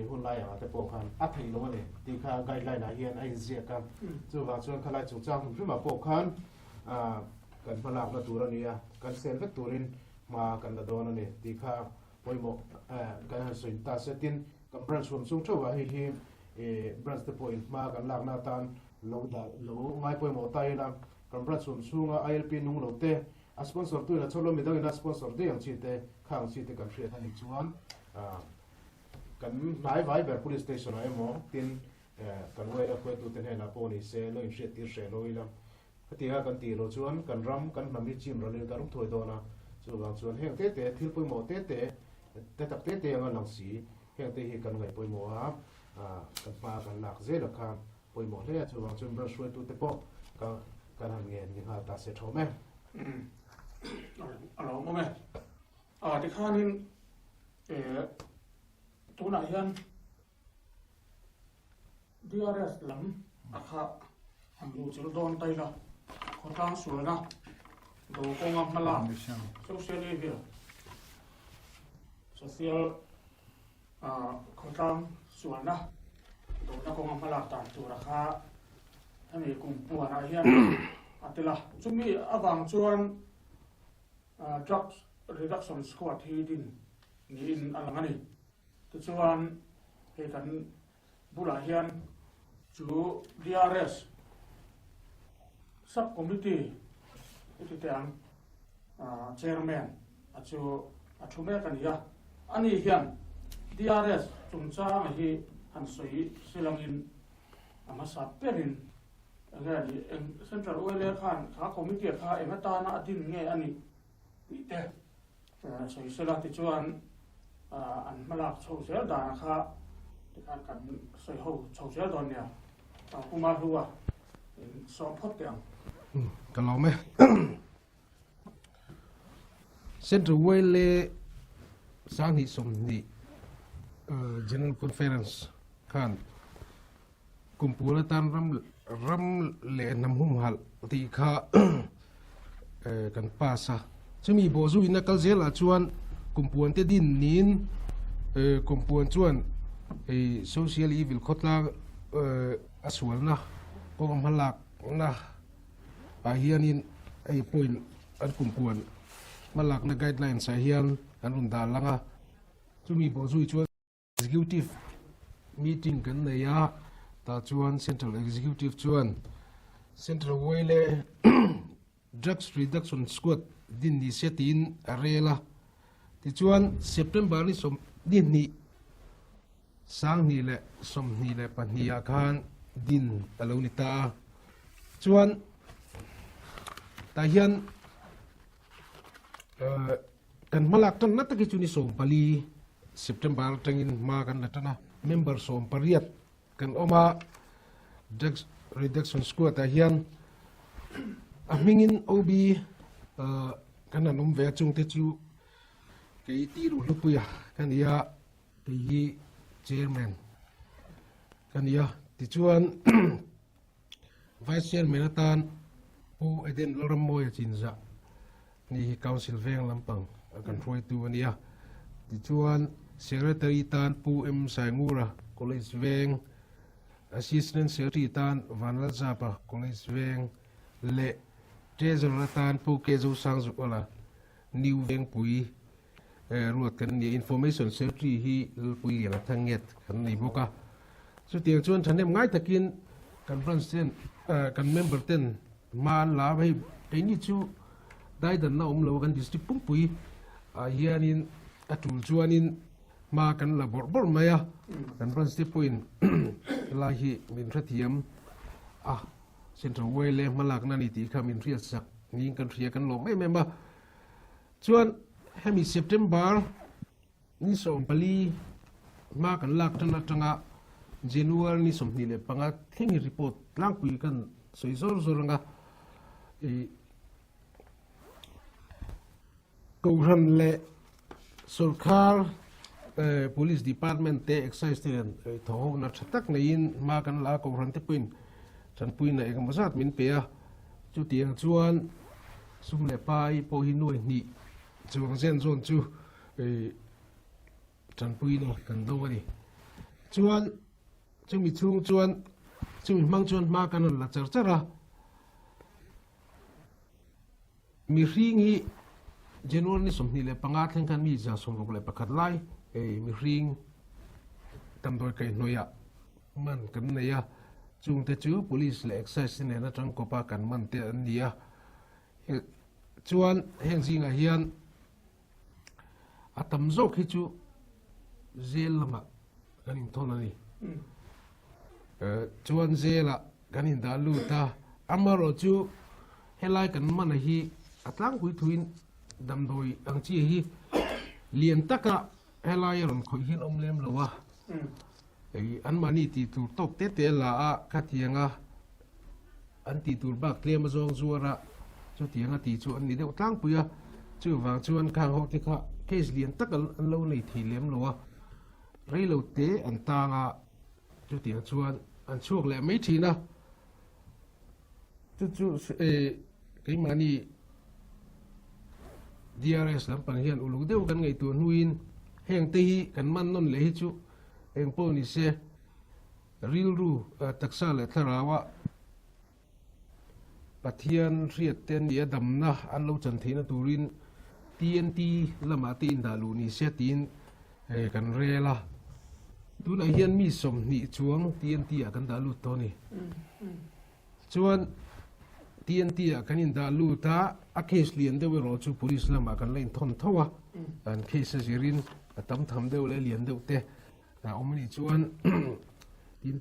hun lai ang ate po khan a thei lo ne ti kha guideline a hian ai zia ka chu wang chuan khalai chu chang hrim ma po khan kan malak na turania kan sel vek turin ma kan la don ne ti kha poimo kan soin ta setin kan branch sum thawa hi branch the point ma kan lak na tan lo ngai poimo tai na kan branch sum sunga ILP nung lo te a sponsor tu na cholo mi dang na sponsor de yang chi te khang chi te kan hriat ani chuan kan nai vai ber police station ai mo tin kan wei ra khoi tu te na poni se lo in hriat tir se lo ila tia kan ti lo chuan kan ram kan nami chim ro le ka rum thoi do na chu wang chuan heng te thil pui mo te tak te ang lang si heng te hi kan ngai pui mo ha kan pa kan lak ze la khan pui mo le chu wang chuan bra shwe tu te po ka kan han nge ni ha ta se tho me alo mo me ti khanin tu na hian DRS lam akha amlu chil don tai la khotang suana do ko ngam mala social evil social khotang suana do na ko ngam mala ta tu ra kha ani kum puana hian atila chumi awang chuan drugs reduction squad hi din ni in alangani tu chuan he kan bula hian chu DRS sub committee itu tiang chairman acu me kan ya ani hian DRS chungcha hi han soi silangin amasa perin ngani central oil khan kha committee kha emata na adin nge ani ite soi sela ti chuan an malak chho sel da kha kan soi ho chho sel don ya kuma huwa som phot tiang kan lo me central wele sang ni som ni general conference kan kumpul tan ram le nam hum hal ti kha kan pasa chumi bo zu ina kal zela chuan kumpuan te din nin kumpuan chuan social evil khotla aswal na ko malak na hianin point an kumpuan malak na guidelines hian an unda langa chumi bo zui chuan executive meeting kan nei ya ta chuan central executive chuan central wele drugs reduction squad din ni setin arela ti chuan september ni som din ni sang ni le som ni le pahnia khan din alo ni ta chuan ta hian kan malak tan na taki chuni som pali september tangin ma kan latana member som pariat kan oma drugs reduction squad ta hian amingin obi kan anom ve chung te chu ke ti ru lupuya kan ya ti chairman kan ya ti chuan vice chairman atan pu eden loram moya chinza ni council veng lampang kan roi tu ania ti chuan secretary tan pu em saingura college veng assistant secretary tan vanal zapa college veng le treasurer tan pu ke zo sang zu ola new veng pui ruat kan ni information secretary hi pui la thanget kan ni boka so tiang chuan thanem ngai takin kan president kan member ten man la bai ni chu dai dan na lo kan district pui hianin atul chuanin ma kan la bor maya kan president point la hi min rathiam central wele malak na ni ti khamin riat sak ni kan ria kan lo mai member chuan hemi september ni som pali ma kan lak tana tanga january ni som ni le panga thengi report lang pui kan soizor zoranga kouran le sarkar police department te excise te tho na thatak nei in ma kan la ko ran te pin chan pui na ek mazat min pe a chu tiang chuan sum le pai po hi noi ni chuang zen zon chu chan pui no kan do ni chuan chu mi chung chuan chu mi mang chuan ma kan la char chara mi ring hi general ni som ni le pangat theng kan mi ja som le pakhat lai mi ring tam doi kai noya man kan ne ya chung te chu police le excise ne na tang ko pa kan man te an nia chuan heng zinga hian atam zo khi chu zel lama kanin thon ani chuan zela kanin da lu ta amaro chu helai kan man hi atlang pui thuin dam doi ang chi hi lian taka helai ron khoi hin om lem lowa an mani ti tu tok te te la a khatianga an ti tur bak tlem zong zuara chu tianga ti chu an ni deuh tlang puya chu wang chuan khang ho ti kha case lian tak an lo nei thi lem lowa rei lo te an tanga chu tiang chuan an chuak le mai thina chu cái mani DRS lam pan hian uluk deuh kan ngei tu nuin heng te hi kan man non le hi chu eng po ni se ril ru taksa le tharawa pathian riat ten ya damna an lo chan thina turin TNT lama tin da lu ni se tin kan rela tuna hian mi som ni chuang TNT a kan da lu to ni chuan TNT a kanin da lu ta a case lian de ro chu police lama kan lein thon thowa an case zirin atam tham deuh le lian deuh te ta omni chuan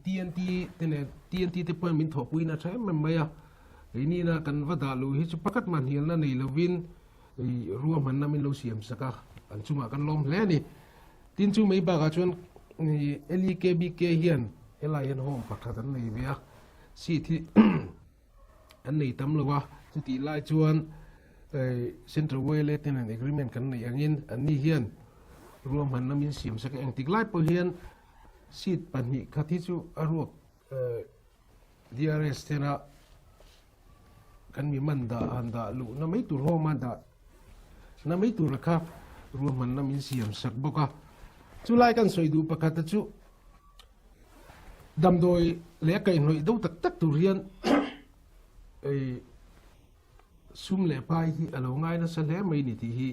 tin TNT te point min tho puina thai mem maya ini na kan wada lu hi chu pakat man hial na nei lovin ruam man na min lo siam saka an chuma kan lom hle ni tin chu mei ba ga chuan ni LKBK hian Lion Home pakhat an nei bia si thi an nei tam lowa chu ti lai chuan Central Way le ten an agreement kan nei angin an ni hian ruam man na min siam saka ang tik lai po hian sit pan hi khathi chu aruak DRS tena kan mi man da anda lu na mai tur ho man da na mai tur kha ruam man na min siam sak boka chu lai kan soi du pakhat chu dam doi le kai noi do tak tak tur hian sum le pai hi alo ngai na sa le mai ni ti hi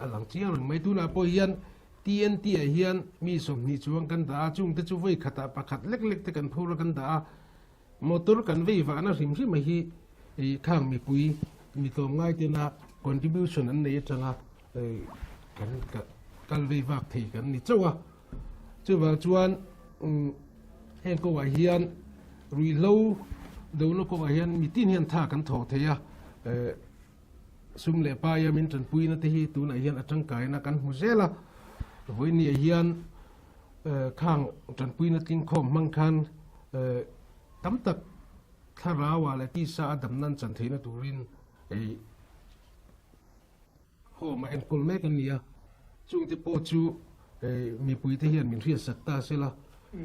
alang chiang mai tu na po hian TNT a hian mi som ni chuang kan da chung te chu voi khata pakhat lek lek te kan phur kan da motor kan vei va na rim rim hi khang mi pui mi tom ngai te na contribution an nei changa kan kal vei vak thei kan ni chawa chuwa chuan hen ko wa hian rui lo do no ko wa hian mi tin hian tha kan tho theya sum le pa ya min tran pui na te hi tu na hian atang kai na kan mu zela voi ni hian khang tran pui na tin khom mang khan tam tak tharawa le ti sa adam nan chan theina turin ho ma en kol me kan nia chung te po chu mi pui te hian min ria sakta sela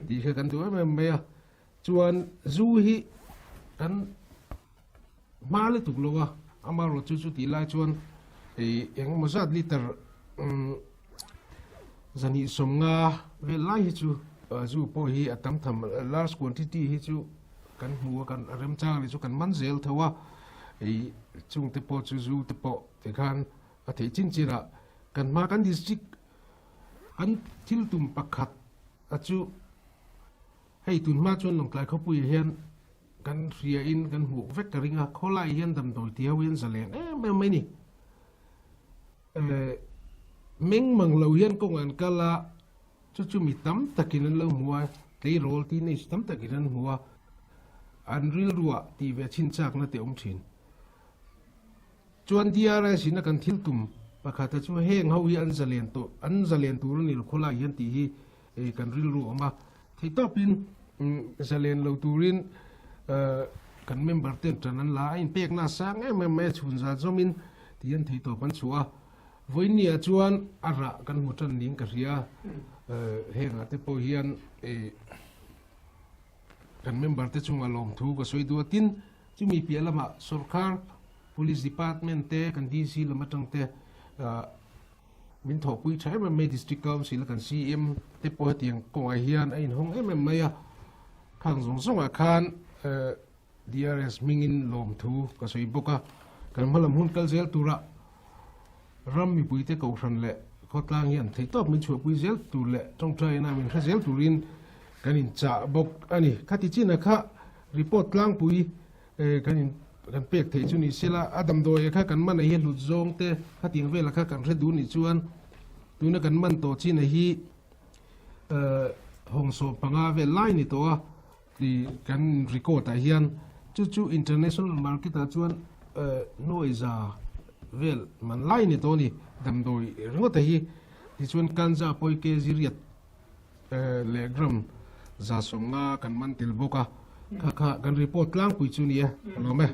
ti kha kan tu me ya chuan zu hi kan ma le tuk lowa amaro chu chu ti lai chuan eng mazat liter zani somnga ve lai hi chu zu po hi atam tham large quantity hi chu kan mu kan rem chang li chu kan man zel thawa chung te po chu zu te po te khan a thei chin chira kan ma kan district an thil tum pakhat a chu hei tun ma chuan long klai khopui hian kan ria in kan hu vek ka ringa kholai hian dam doi ti hawin zalen me mai ni meng mang lo hian kong an kala chu mi tam takin an lo muwa te rol ti nei tam takin an muwa an ril ruwa ti ve chin chak na te om thin chuan DRS in kan thil tum pakhata chu heng ho hi an zalen tur ni khola hian ti hi kan ril ru ama thei topin zalen lo turin kan member ten tran an la in pek na sang me chun za zomin ti an thei to pan chua với nia chuan ara kan mu tan ning ka ria henga te po hian kan member te chunga lom thu ka soi du tin chumi pialama sarkar police department te kan dc lamatang te min thok pui thai ma me district council kan cm te po tiang ko ai hian ain hong em maya khang zong zong a khan DRS mingin lom thu ka soi boka kan malam hun kal zel tura ram mi pui te ko ran le ko tlang hian thei top min chu pui zel tu le tong trai na min kha zel turin kanin cha bok ani khati china kha report tlang pui kanin kan pek thei chu ni sela adam doi kha kan man hi lut zong te khating vela kha kan redu ni chuan tuna kan man to china hi hong so panga ve lai ni to a di kan record a hian chu international market a chuan noise vel man lai ni to ni dam doi ringot hi ti chuan kan za poi ke ziriat le gram za songa kan man til boka kha kan report lang pui chu ni lo me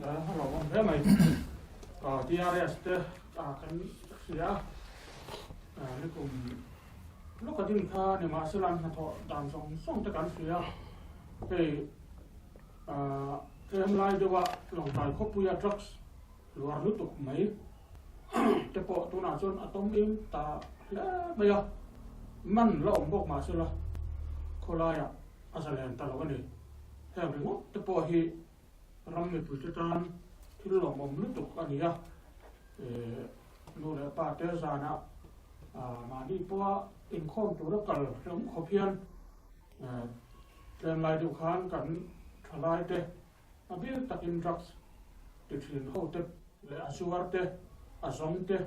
hello thế mày DRS te kan sia ni kum lúc cái tin kha ni ma silam na tho dan song te kan sia pe em lai de wa long tai ko puya trucks luar lu tuk mai te po tu na chon atom in ta la me ya man lo bok ma sila ko la ya asalen ta lo ni he ringo te po hi ram me pu te tan thil lo mom lu tuk ani ya no le pa te zana ma ni po in khom tu ra kal rum kho phian em lai du khan kan thalai te a bir takin drugs te thin ho te le asuar te azong te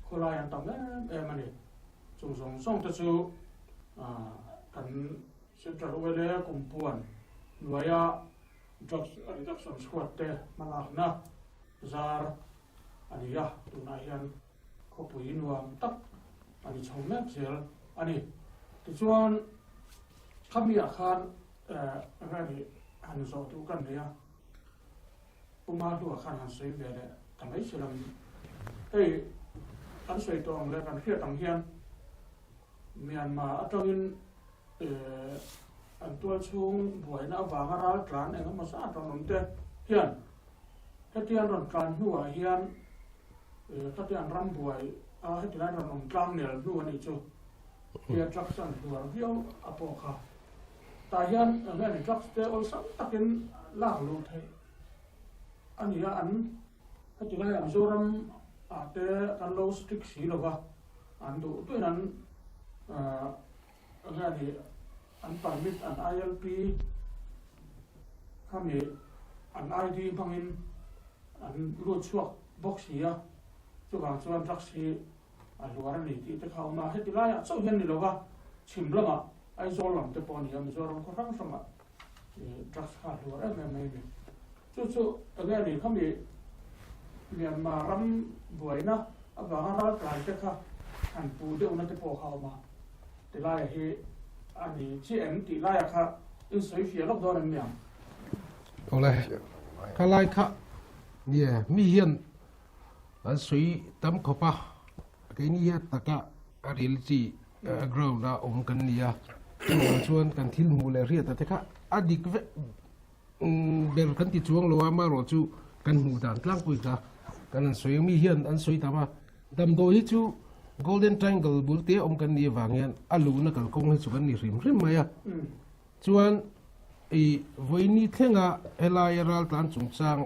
kholai an tam em ani chung song te chu kan central wele kumpuan loya drugs reduction squad te malak na zar ani ya tu na hian khopui nuam tak ani chhong mek zel ani ti chuan khamia khan ani han zo tu kan ria puma lu khan han sei ve le tamai silam ei an sei tong le kan hria tang hian Myanmar atangin an tual chung buai na wanga ral tlan eng ma sa tang nom te hian hetian ron tlan nuwa hian hetian ram buai hetian ron nom tlang nel nu ani chu hian traction nuwa hiau apo kha ta hian ngan trucks te ol sam takin lang lu thei ani ya an hetian an zoram ate kan low stick si lova an du tuinan ngani an permit an ILP kami an ID bangin an road chuak box hiya chuwang chuan trucks hi an luar ni ti te khau ma heti lai chau hian ni lova chim lama ai zol lam te pon hiam zoram ko rang sama trucks kha luar em mai ni chu ngani kami Myanmar ram buaina awanga ral kai te kha an pu de una te po khau ma te lai hi ani GM ti lai kha in soi fia lok do ran miam ole kha lai kha nie mi hian an sui tam khopa cái ni ya taka aril chi ground da kan nia chuan kan thil mu le ria ta te kha adik ve ber kan ti chuang lo ma ro chu kan mu dan tlang pui ka kan soi mi hian an soi tama dam do hi chu golden triangle bulte kan ni wangian alu na kal kong hi chu kan ni rim maya chuan voi ni thenga elai ral tan chung chang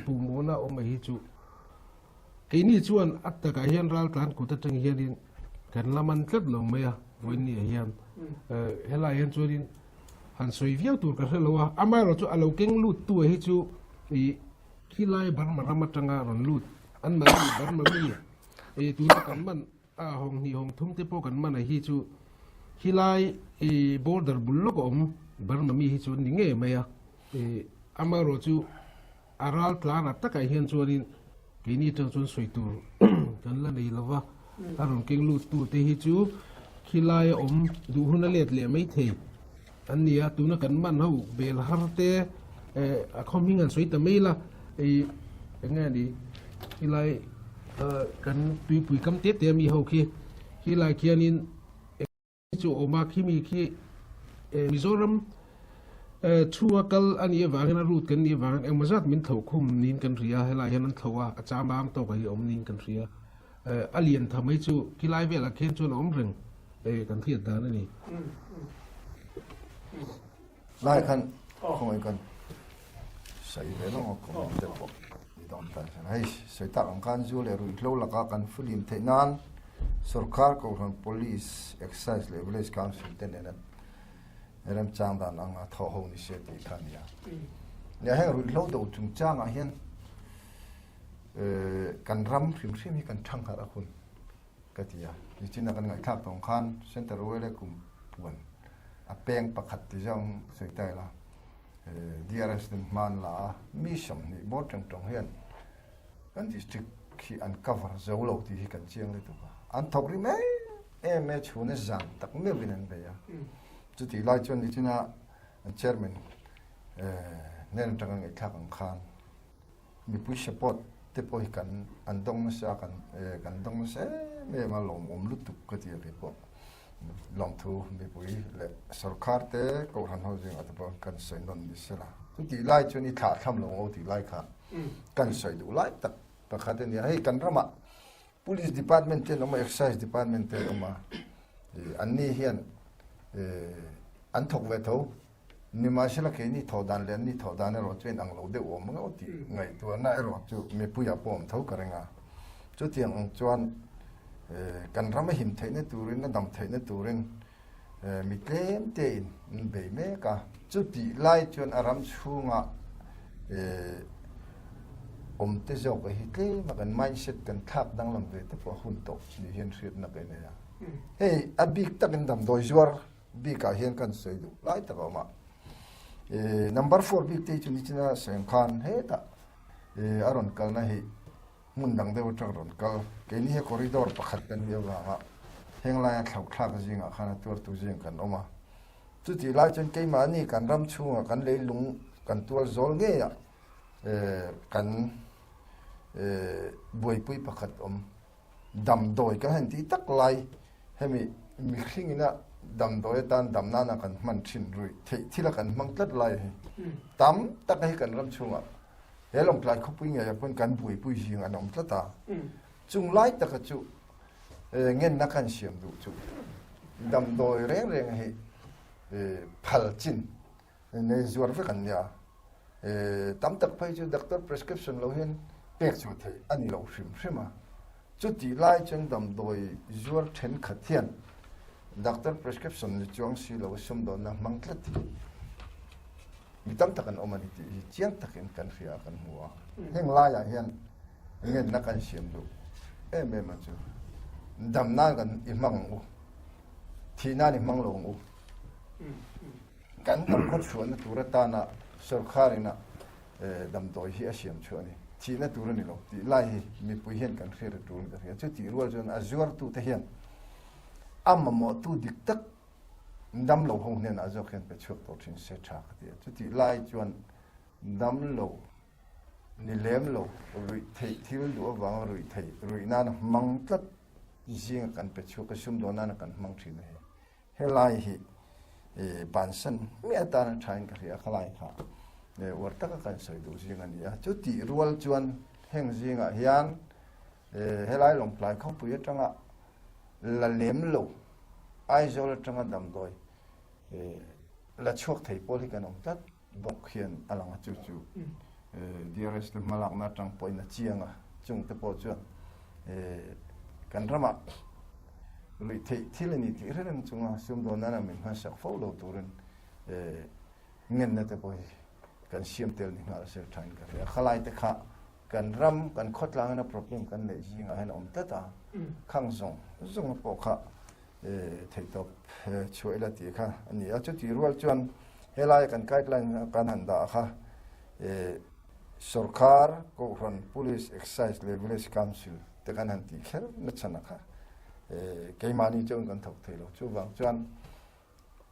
pu mo na hi chu cái ni chuan atta ka hian ral tan ku ta tang hian kan laman tlat lo maya voi ni hian helai hian chuan han soi viau tur ka helo ama ro chu alo keng lut tu hi chu khilai bar ma rama tanga ron lut an ma bar ma mi tu kan man hong ni hong thum te po kan man hi chu khilai border bulok bar ma mi hi chu ni nge maya ama ro chu aral tlan atta ka hian chuan cái ni tang chuan soi tur kan la nei lova aron keng lut tu te hi chu khilai du huna let le mai the an nia tu na kan man ho bel har te a khoming an soi ta mai la nge di khilai กันปุยกำเตี้ยเตียมีเฮาคีลายเคียนินจูออกมาคีมีคีมิโซรัมชัวกัลอันนี้วางกันรูดกันนี่วางมาจัดมินเท่าคุมนินกันเรียให้ลายนั้นเท่าว่าอาจารย์บางตัวไปอมนินกันเรียอเลียนทำให้จูคีลายเวลาเขียนจูอมเริงกันเทียดดานั่นนี่ไล่คันคงไอ้กันใส่เรื่องของเด็กพวกนี่ต้องตัดให้ใส่ตาของการจูเลยรุ่ยโลละกันฟิลิมเทนันสุรคาร์ก็ของ police exercise level council เต็นนั้นเริ่มจ้างด้านอ่างท้อหงนิเศษที่ท่านเนี่ยให้รุ่ยโลดูจุงจ้างเห็นกันรำฟิล์มที่มีกันช่างหาคุณก็ที่ยิ่งที่นักงานทักตรงขันเส้นตะรุ่ยเลยกุมปวนแปลงประคัดที่จังสวยใจละDRS มันละมิชชั่นนี่บอสตรงเห็นกันที่จะขี้อัน cover จะเอาลูกที่กันเชียงเลยตัวอันทอกริเมย์ไม่ชวนจังตักไม่วินันไปอ่ะจุดที่ไล่จนที่น่ะ chairman เนี่ยนักงานทักตรงขันมีผู้ support ที่พอกันอันต้องมาสักกันต้องมาเสไม่มาลงลุตุกก็ที่ไปพอลองทูมีปุ๋ยและสุรคาร์เต้ก็หันหัวจิงอัตบอลกันใส่นนดิสละทุกทีไล่จนนี่ขาดทำลงเอาที่ไล่ขาดกันใส่ดูไล่ตักประคัดเนี่ยให้กันรำอ่ะ police department เนาะมา excise department เนาะมาอันนี้เฮียนอันทกเวทูนี่มาสิละแค่นี้ทอดานเล่นนี่ทอดานเนี่ยรถเป็นอังโลเดอวมันก็ที่ไงตัวน่ารถจูมีผู้ยาปอมเท่ากันงาจุดที่อังจวนกันรำไม่หิมเทนตูรินนั่นดำเทนตูรินมีเล่มเต็นเบย์เมกะจุดที่ไล่จนอารมณ์ชูงะเตจอกฮิตเลยมากัน mindset กันทับดังลำเวทพอหุ่นโตนี่เห็นสิ่งนักเรียนเฮ้ยอบิกตักันดำโดยจวร์บิกเห็นกันสวยดูไล่ตะกมาnumber 4บิกที่จุดนี้นะเสียงคันเฮ้ยตะอารมณ์กันนะเฮ้มุนดังเดวจักรอนก็เกนี่ให้คอริดอร์ประคัดกันเดียวละฮะเฮงไล่ข่าวคลาดจริงอ่ะขณะตัวตัวจริงกันออกมาจุดที่ไล่จนเกี่ยมานี่กันรำชูกันเลยลุงกันตัวโจลเงี้ยกันบวยปุยประคัดดำโดยก็เห็นที่ตักไล่ให้มีครึ่งนะดำโดยตานดำนั่นกันมันชินรุยที่ละกันมันตัดไล่ตั้มตักให้กันรำชูอ่ะเฮลองไล่เขาปุยเงี้ยเพิ่นกันบวยปุยจริงอันนั้นตัดตาจุงไล่ตักจุเงินนักการเสียมดูจุดำโดยเร่งให้พัลจินในจวดฟิกันเนี่ยตั้มตักไปจุด็อกเตอร์ prescription เราเห็นเป๊กจุดที่อันนี้เราชิมใช่ไหมจุดที่ไล่จนดำโดยจวดเช่นขัดเทียนด็อกเตอร์ prescription ในช่วงที่เราสมโดนนะมังคลัดมีตั้มตักกันออกมาที่เจียงตักกันเสียกันหัวเฮงไล่อย่างเห็นเงินนักการเสียมดูไม่มาจุดำน้ากันอิมังอูที่นั่นอิมังลงอูกันดำคนชวนตัวรัตนาสุรคารินะดำโดยที่อาเซียนชวนนี่ที่นั่นตัวนี่เราที่ไล่มีผู้เห็นกันเสียตัวนี่กันจุดที่รู้ว่าจนอาจวร์ตัวเห็นมาหมดตัวดิกตักดำเราคงเนี่ยอาจจะเห็นไปช่วยตัวทิ้งเสียชาติจุดที่ไล่จนดำเรานี่เลี้ยมเรารุยที่เราดูว่างรุยนั่นมังตัดยิ่งกันไปช่วยกระชุ่มโดนนั่นกันมังทีนี่เฮลัยฮีบานสันมีอัตราทางกันเรียกอะไรค่ะวัดตะกันใส่ดูยิ่งอันนี้จุดที่รัวจวนแห่งยิ่งอ่ะเฮียนเฮลัยลงปลายเขาปุยจังอ่ะละเลี้ยมเราไอ้เจ้าละจังอ่ะดำโดยละช่วงไทยโพลิกันองตัดบอกเขียนอะไรมาจู่เดียร์สต์มาลักนัดจังปอยนัดเชียงอ่ะจงตะโพจวนกันรำอ่ะเลยที่เล่นที่เรื่องจงอ่ะสมโดนนั่นมันมาสักฟ้าเราตัวเรื่องเงินนั่นตะโพกันเสียมเตลนี่มาเสียทางกันขลายตะขากันรำกันขดล้างนะโปรแกรมกันเลยยิ่งอ่ะให้เราตัดตาข้างส่งปอกค่ะไทยตบช่วยละทีค่ะอันนี้อาจจะที่รัวจวนเฮลัยกันไกด์ไลน์กันหันดาค่ะสุรคาร์ก็รัน police exercise level council แต่กันหันที่แค่นัดชนะค่ะเกี่ยมานี่จงกันถกเทโลจู่บางจวน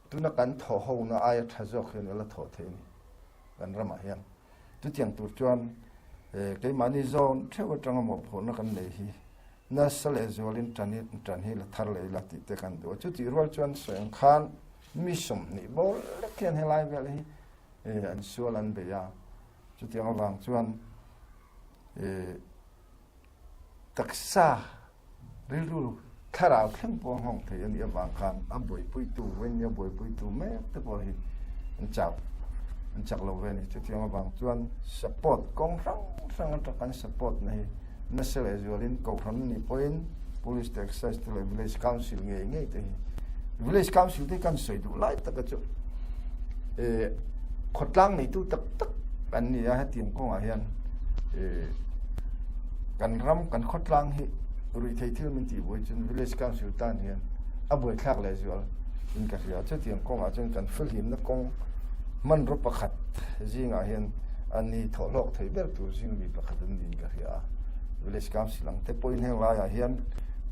ตุนักกันถอหัวน่ะอายทัศน์เห็นแล้วถอเทนี่กันรำมาเฮียนตุเตียงตุจวน cái mà đi zone theo trong một phố nó cần lấy hi nó sẽ lấy rồi lên trần hi là thar lấy là thì te kan do chút thì rồi chuan sang khan mission ni bol là kian helai về hi an sual an be ya chút thì ông vàng chuan taksa rilu khara khem po hong thei ani awang khan aboi pui tu wen ya boi pui tu me te po hi an chak lo ve ni chu ti ma bang chuan support kong sang ta kan support nei na se le zolin ko thon ni point police access to village council nge te village council te kan soi du lai ta ka chu khotlang ni tu tak an ni a tiam ko a hian kan ram kan khotlang hi rui thei thil min ti boi chun village council tan hian a boi thak le zol in ka ria chu tiam ko a chun kan fil him na kong man ro pakhat zinga hian ani tholok thei ber tu zing mi pakhat an din ka ria village council ang te point heng la ya hian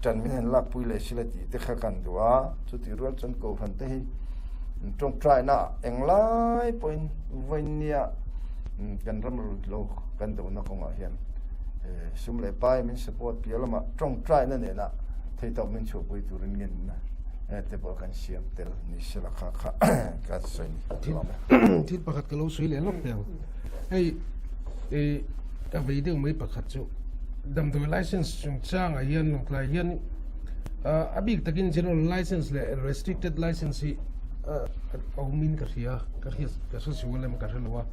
chan min hen la pui le silati te kha kan duwa chu ti rol chan ko phan te hi trong trai na eng lai point vainia kan ram lo kan do na ko ma hian sum le pai min support pialama trong trai na ne na thei to min chu pui tu rin ngin na te bol kan siam tel ni sila kha ka sai ni thil pakhat ka lo sui le lok teng ei ka vei ding mai pakhat chu dam do license chung chang a hian long klai hian abik takin general license le restricted license hi min ka ria ka so si wala ka relwa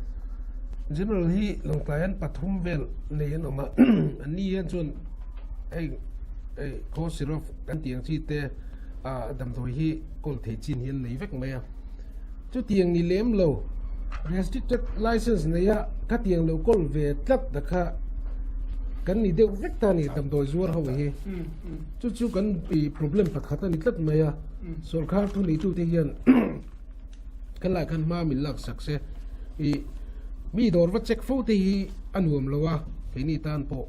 general hi long klai an pathum vel ne yan oma ani yan chun ei ko sirof kan tiang chi te dam do hi kol the chin hian nei vek mai chu tiang ni lem lo restricted license ne ya ka tiang lo kol ve tlat da kha kan ni deuh vek ta ni dam do zuar ho hi chu kan i problem pakhat ani tlat mai sarkar thu ni tu te hian kan la kan ma min lak sakse i mi dor va check fo te hi anuam lowa ke ni tan po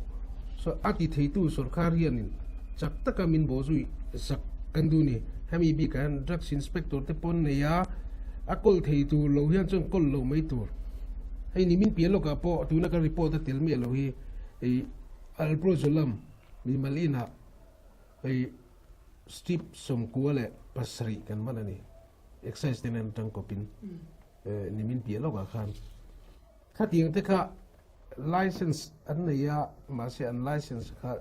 so ati thei tu sarkar hian in chak taka min bo zui sak kan du ni hami bi kan drugs inspector te pon ne ya akol thei tu lo hian chon kol lo mai tur hei ni min pielo ka po tu na ka report ta tel mi lo hi ei alprozolam mi malina ei strip som kuale pasri kan manani exercise tenen tang kopin ni min pielo ka khan kha tiang te kha license an ne ya ma se an license kha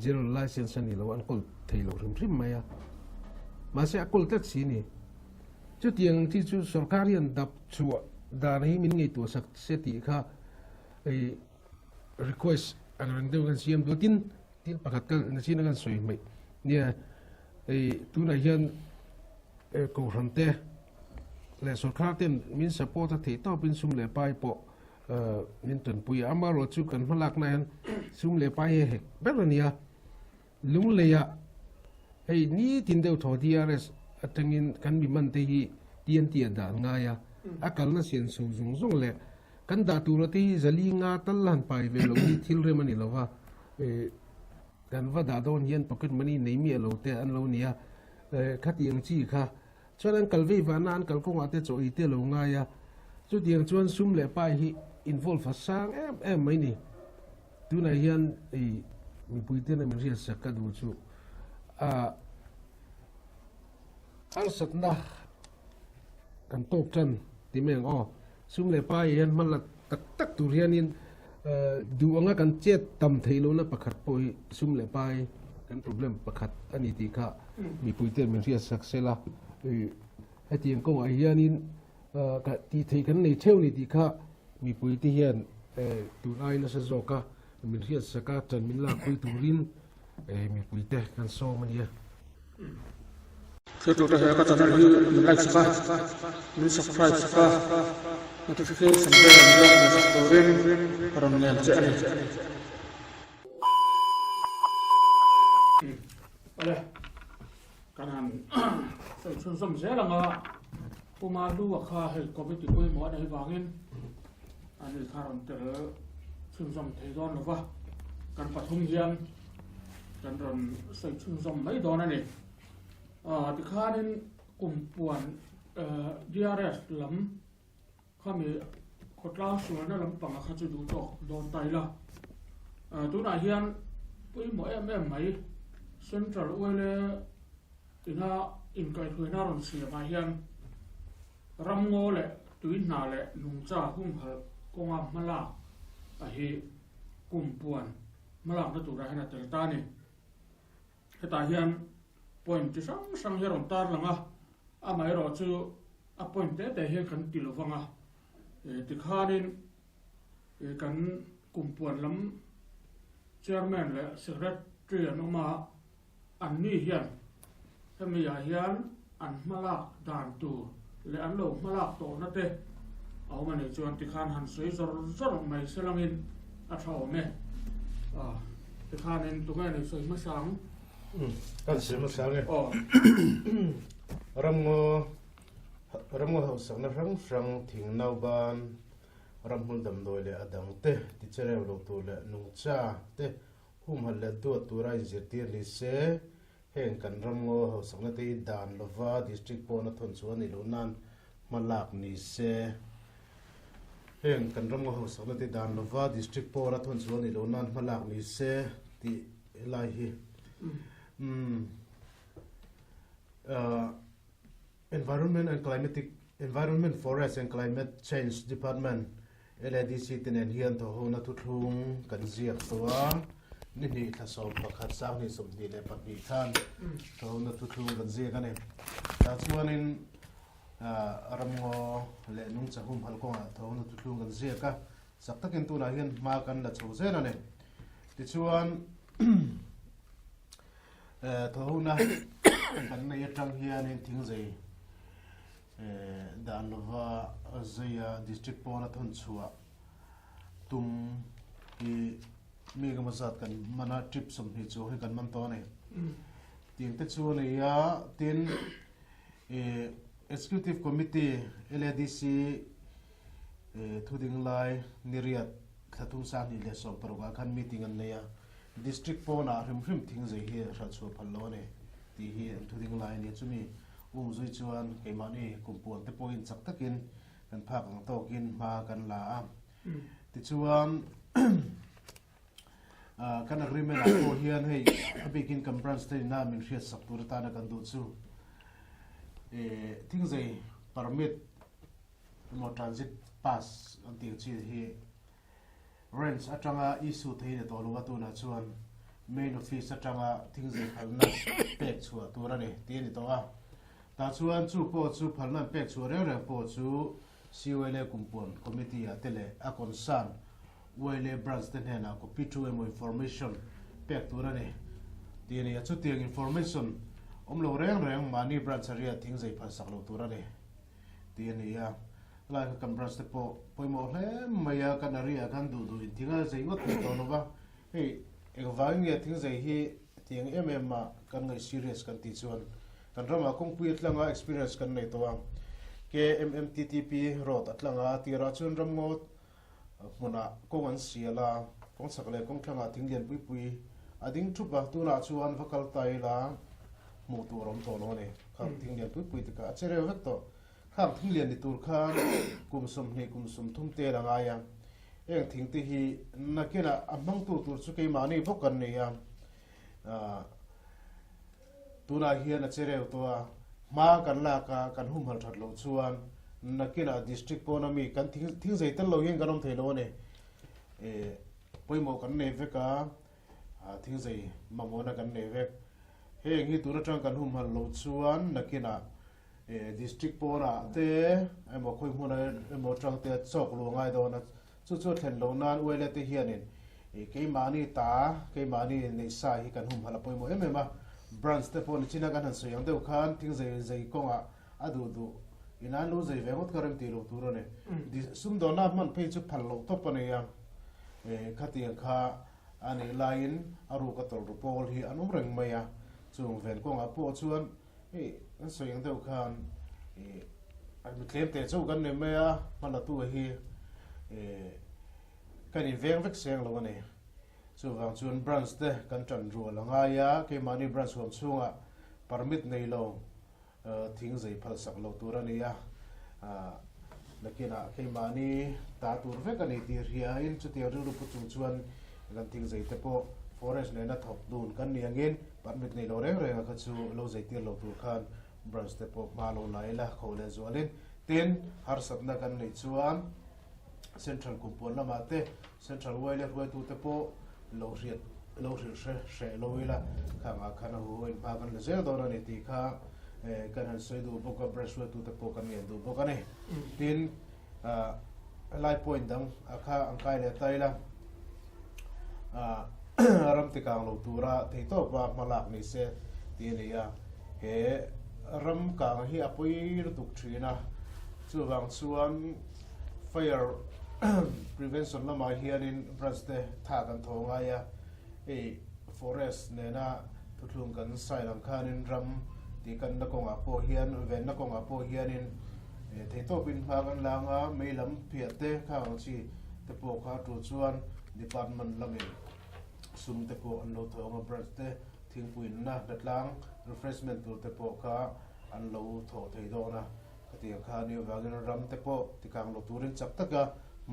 general license ani lo an kol thei lo rim maya ma se akol tat si ni chu tiang ti chu sarkarian dap chu da nei min ngei tu sak se ti kha ei request an rang deu kan siam do tin pakhat kal na sin kan soi mai nia ei tu na hian ko rante le sarkar ten min support a thei to pin sum le pai po min ton pui amaro chu kan malak na han sum le pai he berania lung le ya ei ni tin deu tho DRS atangin kan mi man te hi tian da nga ya akal na sian so zung le kan da tu ra te hi zali nga tal lan pai ve lo ni thil re mani lo wa kan va da don yen pocket money nei mi lo te an lo nia khati ang chi kha chuan kal ve va nan kal ko nga te cho i te lo nga ya chu tiang chuan sum le pai hi involve fa sang em mai ni tu na hian ei mi pui te na mi ria sakka du chu al satna kan tok chan ti meng sum le pai hian man la tak tu rian in du anga kan chet tam theilo na pakhat poi sum le pai kan problem pakhat ani ti kha mi pui te mi ria saksela hetiang ko a hian in ka ti thei kan nei theu ni ti kha mi pui ti hian tu ai na sa zoka mi ria saka chan min la pui tu rin mi pui te kan so mania Khi tụi ta có cho nó like subscribe, mình subscribe notification bell mình subscribe rồi mình làm chuyện này. Đây, cái này phải chọn some dễ là ngã, puma lu akha hay có biết cái món này vangin, anh ấy khai rằng từ chọn some thời gian nữa va, cần phải thông hiền, cần rồi phải chọn some mấy đó này. Thì khá nên cùng buồn DRS lắm khá mình khotla suana lampang kha chu du to don tai la tuna hian pui mo mai central oile ina in kai thuina ron sia ma hian ramngo le tuin na le nungcha hung hal konga mala a hi kumpuan mala na tu ra hena tel ta ni heta hian point chi sang heron tar langa a mai ro chu a point te he kan tilowanga ti khanin kan kumpuan lam chairman le secretary anoma anni hian hemi ya hian an malak dan tu le an lo malak to na te au mani chuan ti khan han soi zor mai selangin a thau me ti khanin tu ngai nei soi ma sang kan se ma sang o ramngo ho sang na rang thing nau ban ramhul dam doi le adang te ti chere lo tu le nung cha te hum hal le tu rai zir tir li se heng kan ramngo ho sang na te dan lova district po na thon chuan ni lo nan malak ni se heng kan ramngo ho sang na te dan lova district po na thon chuan ni lo nan malak ni se ti lai hi Environment, Forest and Climate Change Department LADC tenen hian to hona tu thung kan ziak towa ni ni thasom pakhat sang ni som ni le patni than to hona tu thung kan ziak ane ta chuanin ramngo le nung chahum halkonga to hona tu thung kan ziak ka sak takin tu na hian ma kan la chho zen ane ti chuan to hona kan na yatang hian in thing zai dan lova zaya district pona thon chua tum hi mega mazat kan mana trip som hi chu hi kan man to ne tin te chu ne ya tin executive committee LADC thuding lai niriat thatung sa ni le som paroga kan meeting an ne ya district pona hrim thing zai hi ra chu phallo ne ti hi thuding lai ni chumi zui chuan keimani kumpuan te point chak takin kan phak ang tokin ma kan la ti chuan kan agreement ko hian hei abikin kan branch te na min riat sak tur ta na kan du chu thing zai permit mo transit pass anti chi hi rents atanga issue theine to luwa tu na chuan main office atanga thing zai khalna pek chua turani ti ni to ta chuan chu po chu phalna pek chu re po chu COLA kumpuan committee atele a concern wele branch ten hena ko P2M information pek turani tiani chu tiang information omlo reng mani branch area thing zai phal sak lo turani tiani ya la kan branch te po poimo hle maya kan area kan du thinga zai ngot to no ba hey engwang ya thing zai hi tiang ma kan ngai serious kan ti chuan kan rama complete langa experience kan nei towa ke MMTTP road atlanga tira chun ramngo muna kongan siala kong sakle kong thlanga thinglian pui ading thupa tuna chuan vakal taila mu tu rom to no ne kham thinglian pui tika chere vek to kham thinglian ni tur khan kumsum thum te ranga ya eng thing ti hi nakena amang tu tur chu ke mani bokan ne ya tuna hian a chere to ma kan la ka kan hum hal that lo chuan nakina district economy kan thing zai tan lo yen ganom thelo ne poimo kan ne veka thing zai mamona kan ne vek he ngi tuna tang kan hum hal lo chuan nakina district pora te emo khoi huna emo tang te chok lo ngai do na chu thlen lo nan wele te hianin ke mani nei sa hi kan hum hala poimo emema branch te pon china kan han so yang deu khan thing zai konga adu inan lo zai vengot karam ti lo turo ne sum do na man pe chu phal lo to pane ya khatiang kha ani line aru ka tol ru pol hi anum reng maya chung ven konga po chuan an so yang deu khan an klem te chu kan ne maya mala tu hi kan in veng vek seng lo ne so wang chuan branch te kan tran ru langa ya ke mani branch hom chunga permit nei lo thing zai phal sak lo turani ya lakina keimani ta tur ve kan ti ria in chu ti ru pu chu chuan kan thing zai te po forest ne na thok dun kan niangin permit nei lo reng reng ka chu lo zai ti lo tur khan branch te po ma lo lai la khole zualin tin har sapna kan nei chuan central kumpon lama te central wai le tu te po lo riat she lo ila khanga khana hu in pa kan le zel do na ni ti kha kan han soi du boka brush tu te po kan ngen du boka ne tin light point dang akha angkai le taila ram ti kang lo tura thei to pa malak ni se ti ni ya he ram kang hi apui tuk thina chu wang chuan fire prevention lama hianin branch te tha kan thonga ya forest ne na thutlung kan sai lang khanin ram ti kan na konga po hian ven na konga po hianin thei to bin pha kan langa meilam phiate khang chi te po kha tu chuan department lamin sum te po an lo thonga branch te thingpuin na datlang refreshment tu te po kha an lo tho thei do na ti kha ni wagin ram te po ti kang lo turin chak taka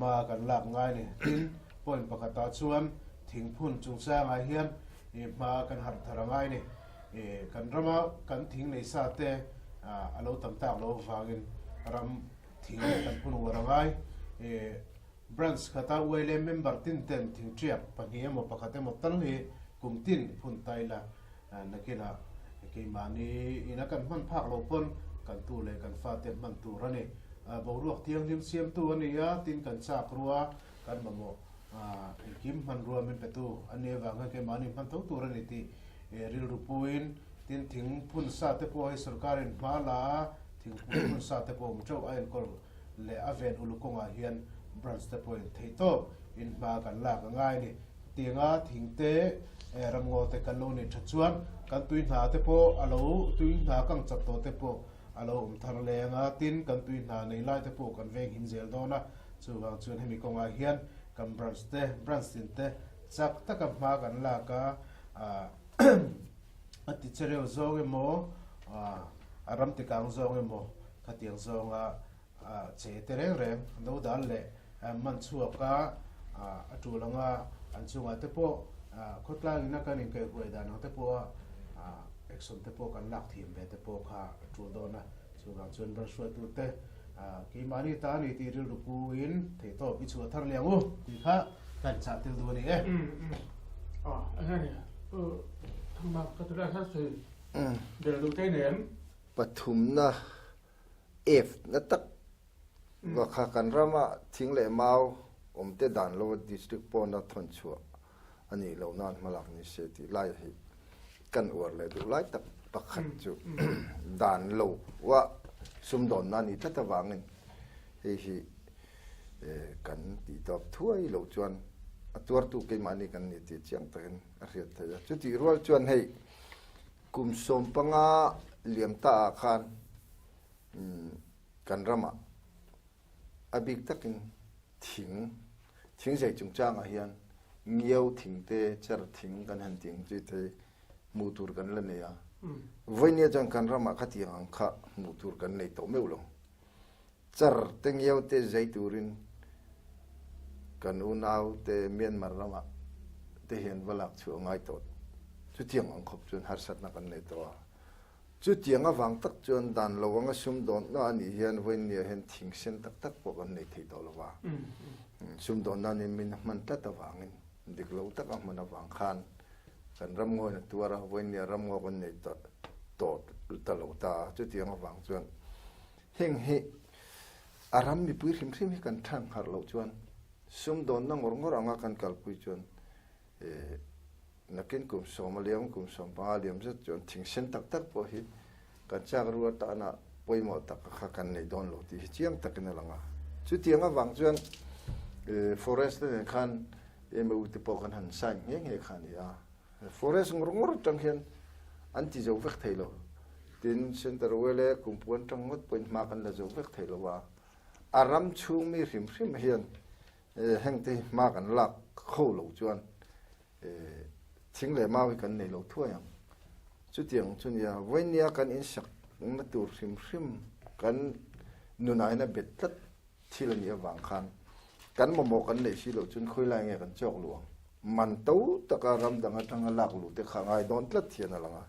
ma kan lak ngai ni tin point pakata chuan thingphun chungsa ngai hian ma kan har tharangai ni kan rama kan thing nei sa te alo tam tak lo wagin ram thing kan phun warangai branch khata wele member tin ten thing triap pahnia mo pakhate mo tal hi kumtin phun taila nakina ke mani ina kan man phak lo pon kan tu le kan fa te man tu rani boruak thiang lim siam tu ani ya tin kan chak ruwa kan mamo kim man ruwa min petu ani wanga ke mani man tho tu rani ti ril rupuin tin thing phun sa te po hi sarkarin mala thing phun sa te po mcho ain kol le aven ulukonga hian branch te point thei to in ma kan la ka ngai ni tinga thingte rango te kan lo ni thachuan kan tuin na te po alo tuin na kang chat to te po alo thar le nga tin kan tuin na nei lai te po kan veng hin zel do na chuwang chuan hemi konga hian kan branch tin te chak taka ma kan la ka ati chereo zong emo aram ti kang zong emo khatiang zonga che tereng reng no dal le man chuaka atulanga anchunga te po khotlang na kan in kai huai dan te po action te po kan lak thim be te po kha atul do na chuwang chun bar shwa tu te ki mani ta ni ti ru pu in the to pi chu thar liang u ti kha kan cha tel du ni anh thằng mà cái thứ là sự để đầu tiên ném pathum na f na tak wa kha kan rama thing le mau te dan lo district pon na thon chua ani lo nan malak ni se ti lai hi kan or le du lai tak pakhat chu dan lo wa sum don na ni ta wangin hi kan ti top thuai lo chuan atuar tu ke mani kan ni ti chiang takin a riat thaya chu ti rual chuan hei kum som panga liam ta khan kan rama abik takin thing sei chung chang a hian ngiau thing te char thing kan han ting chi the mutur kan la ne ya voinia jang kan rama khati ang kha mutur kan nei to meulo char te ngiau te zai turin kan unau te Myanmar rama te hian walak chu ngai to chu tiang ang khop chun har sat na kan nei to chu tiang awang tak chuan dan lowanga sum don na ani hian voinia hen thing sen tak tak po kan nei thei to lowa sum don na ni min man ta ta wangin dik lo tak a man awang khan kan ram ngoi na tuara voinia ram ngo kon nei to ta lo ta chu tiang awang chuan heng hi aram mi pui hrim hrim kan thang har lo chuan sum don na ngor anga kan kalpui chuan nakin kum somaliam kum sompaliam zat chuan thing sen tak tak po hi kan chak ruwa ta na poimo tak kha kan nei don lo ti chiang takin langa chu tianga wang chuan forest ne khan emu te po kan han sang nge khan ya forest ngor tang hian anti zo vek thailo tin center wele kumpuan tang ngot point ma kan la zo vek thailo wa aram chung mi hrim hrim hian hengte ma kan lak kho lo chuan thing le ma wi kan nei lo thuayang chu tiang chun ya voinia kan in sak na tur hrim hrim kan nunai na bet tat thil ani awang khan kan momo kan nei si lo chun khoi lai nge kan chok luang man to taka ram dang atang lak lu te khangai don tlat thian alanga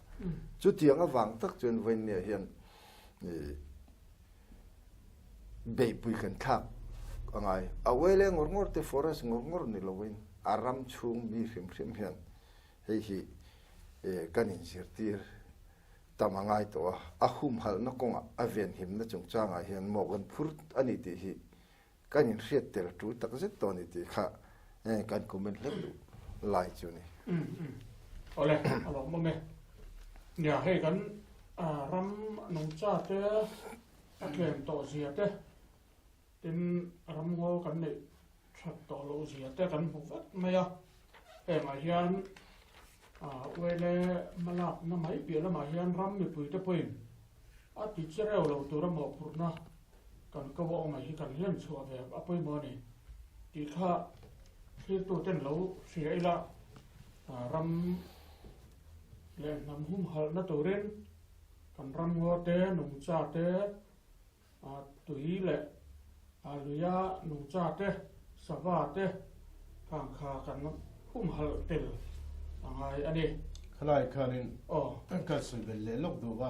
chu tiang awang tak chun wen ne hian be pui kan thak angai awele ngor te forest ngor ni loin aram chung mi hrim hian hei hi kanin sirtir tamangai to ahum hal na konga aven him na chung changa hian mogan phur ani ti hi kanin riat tel tu tak zet to ni ti kha kan comment lem lai chu ni ole alo mo me nya he kan ram nong cha te atlem to zia te tin ram ngo kan nei that to lo zia te kan hu vat me ya ma hian wele malak na mai pi la ma hian ram mi pui te poin a ti chereu lo tu ram mo purna kan ka wo ma hi kan hian chua ve a poi mo ni ti kha khi tu ten lo sia ila ram le nam hum hal na to ren kan ram ngo te nung cha te tui le aluya nung cha te sava te kang kha kan hum hal tel angai ani khalai khanin oh ka sui bel le lok du wa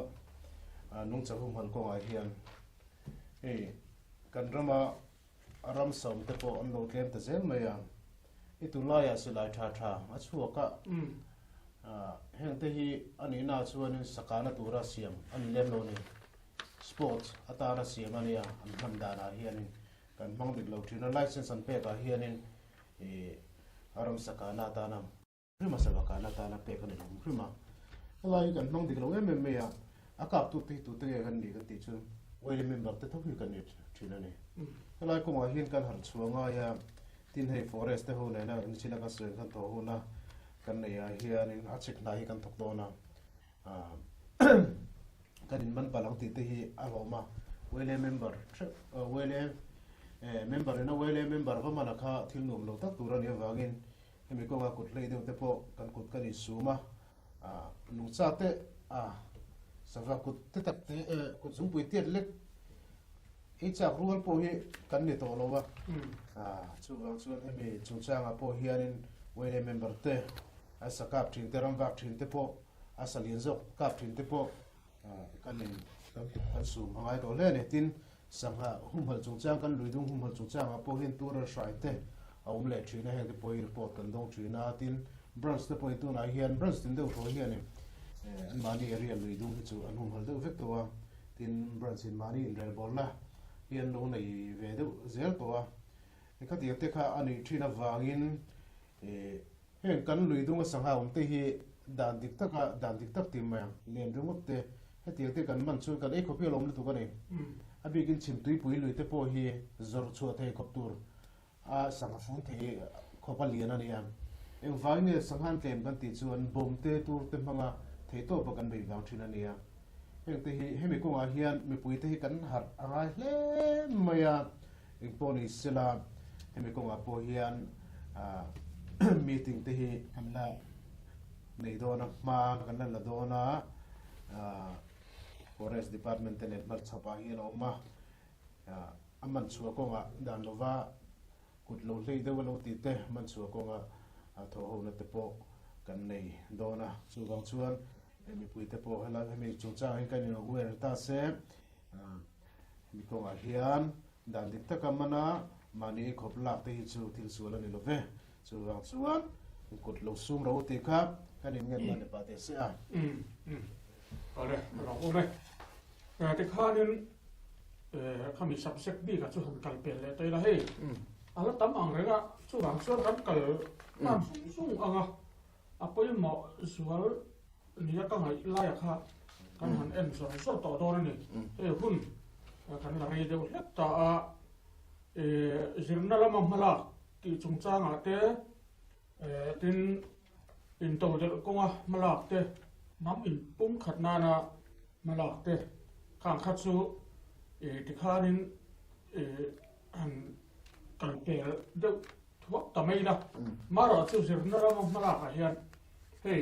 nung cha hum hal ko ai hian kan rama ram som te po an lo tlem te zel mai ya itu la ya su lai tha a chu ka heng te hi ani na chuan sakana tura siam ani lem lo ni sports atara siam ani ya an ham da na hian kan mang dik lo thina license an pe ka hian aram sakana ta nam prima sakana ta na pe kan ni prima lai kan mang dik lo em ya akap tu te kan ni kan ti chu wei member te thoki kan ni thina ni lai ko ma hian kan har chuanga ya tin hei forest te ho le na in chila ka sen kan to ho na kan nei a hian in a chek na hi kan thok do na kan in man palang ti te hi a lo ma wele member wele member na wele member va mana kha thil nom lo tak turan ya wangin hemi ko ga kut lei de te po kan kut kan isuma nu cha te sava kut te tak te kut zum pui te lek e cha rual po hi kan ni to lo wa chu wang chuan hemi chu changa po hianin wele member te asa kap thin te ram vak thin te po asa lian zok kap thin te po kanin kan su mangai to le ne tin sangha humhal chungchang kan luidung humhal chungchang a po hin tur shrai te aum le thina he te poi report kan dong thina tin branch te poi tu na hian branch tin deu tho hian an mani area luidung hi chu an humhal deu vek to wa tin branch in mani in rel bol la hian lo nei ve deu zel to wa ka ti te kha ani thina wangin heng kan luidung a sangha te hi dan dik tak ti ma len rungok te heti te kan man chu kan e khopi lom lu tu kan e abigin chim tui pui lui te po hi zor chu the khop tur a sangha phun the khopa lian ani am eng vai ne sanghan tlem kan ti chuan bom te tur te manga thei to ba kan bei wang thin ani a heng te hi hemi ko a hian mi pui te hi kan har angai hle maya eng poni sela hemi ko a po hian meeting te hi kan la nei do na ma kan la do na forest department te net mal chapa hi no ma aman chu ko nga dan lova kut lo hlei de lo ti te man chu ko nga tho ho na te po kan nei do na chu wang chuan mi pui te po hala mi chu cha hi kan no wer ta se mi ko nga hian dan dik ta kamana mani khop lak te hi chu thil su la ni lo ve chu wang chuan kut lo sum ro ti kha kan in ngen ma ne pa te se a ole ro ko me te khanin khami subject bi ka chu han kal pel le te la hei ala tam ang renga chu wang chuan kan kal nam sung anga apoi mo sual nia ka ngai la ya kha kan han en so to to ni hun kan la ri de hlek ta a zirna lama mala ki chungchanga te tin in to de konga malak te nam in pum khat na na malak te khang khat chu ti khanin an kan pel de thuak ta mai na mara chu zirna lama malak a hian hei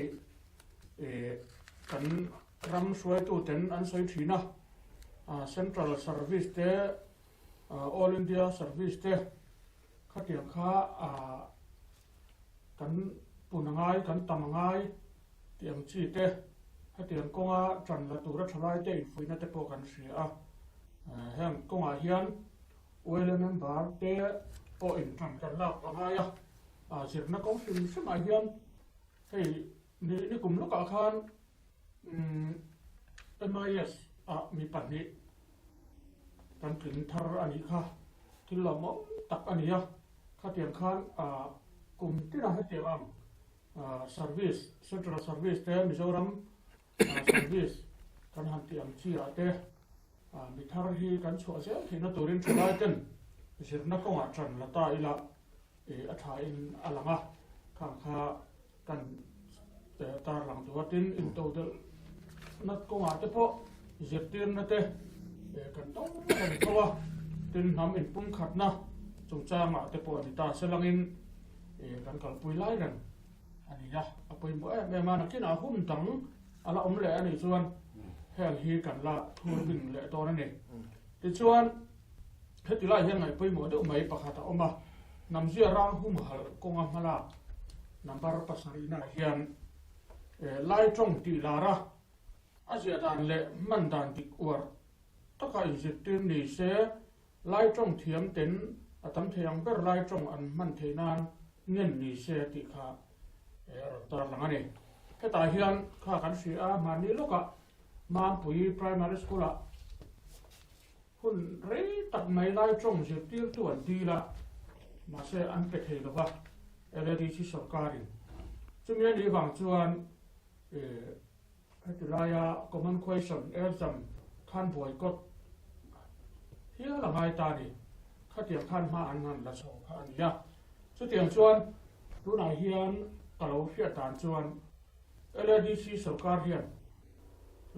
kan ram suai tu ten an soi thina central service te All India Service te khát tiếng khá cắn punangai cắn tamangai tiếng chi te khát tiếng công trần là tụ rất thay te phui na te po cắn sria hang công hiền Oile member te po in trần cắn lạc ngay diệt nó có phim sắp mai hiền thì ni cùng lúc cả khan MIS mi bản ni kan kin thar ani kha thil lo mo tak ani ya kha tiang khan kum ti ra he am service central service te Mizoram service kan han tiang chi ra te mi thar hi kan chho se thì nó turin chulai ten sir na ko tran la ta ila a tha in alanga kha kan ta lang tu tin in to de nat ko te po zirtir na te kan to tin nam in pung khat na chung cha ma te po ni ta selangin kan kal pui lai ran ani ya apoi mo me ma na kina hun tang ala om le ani chuan hel hi kan la thur bin le to na ni ti chuan heti lai hian ngai poi mo de mai pakhata oma nam zia rang hum hal konga mala number pasari na hian lai trong ti lara azia dan le man dan tik war taka izit tin ni se lai trong thiam ten atam theyang ber lai trong an man theinan ngen ni se ti kha tar langani heta hian kha kan si a mani loka man pui primary school a hun rei tak mai lai trong je tir tu an ti la ma se an pe thei lova eledi chi sarkarin chumia ni wang chuan hetilaya common question exam khan boycott hiya la ngai ta ni khatiang khan ma an nan la so kha ani ya chu tiang chuan tu na hian talo hria tan chuan LDC sarkar hian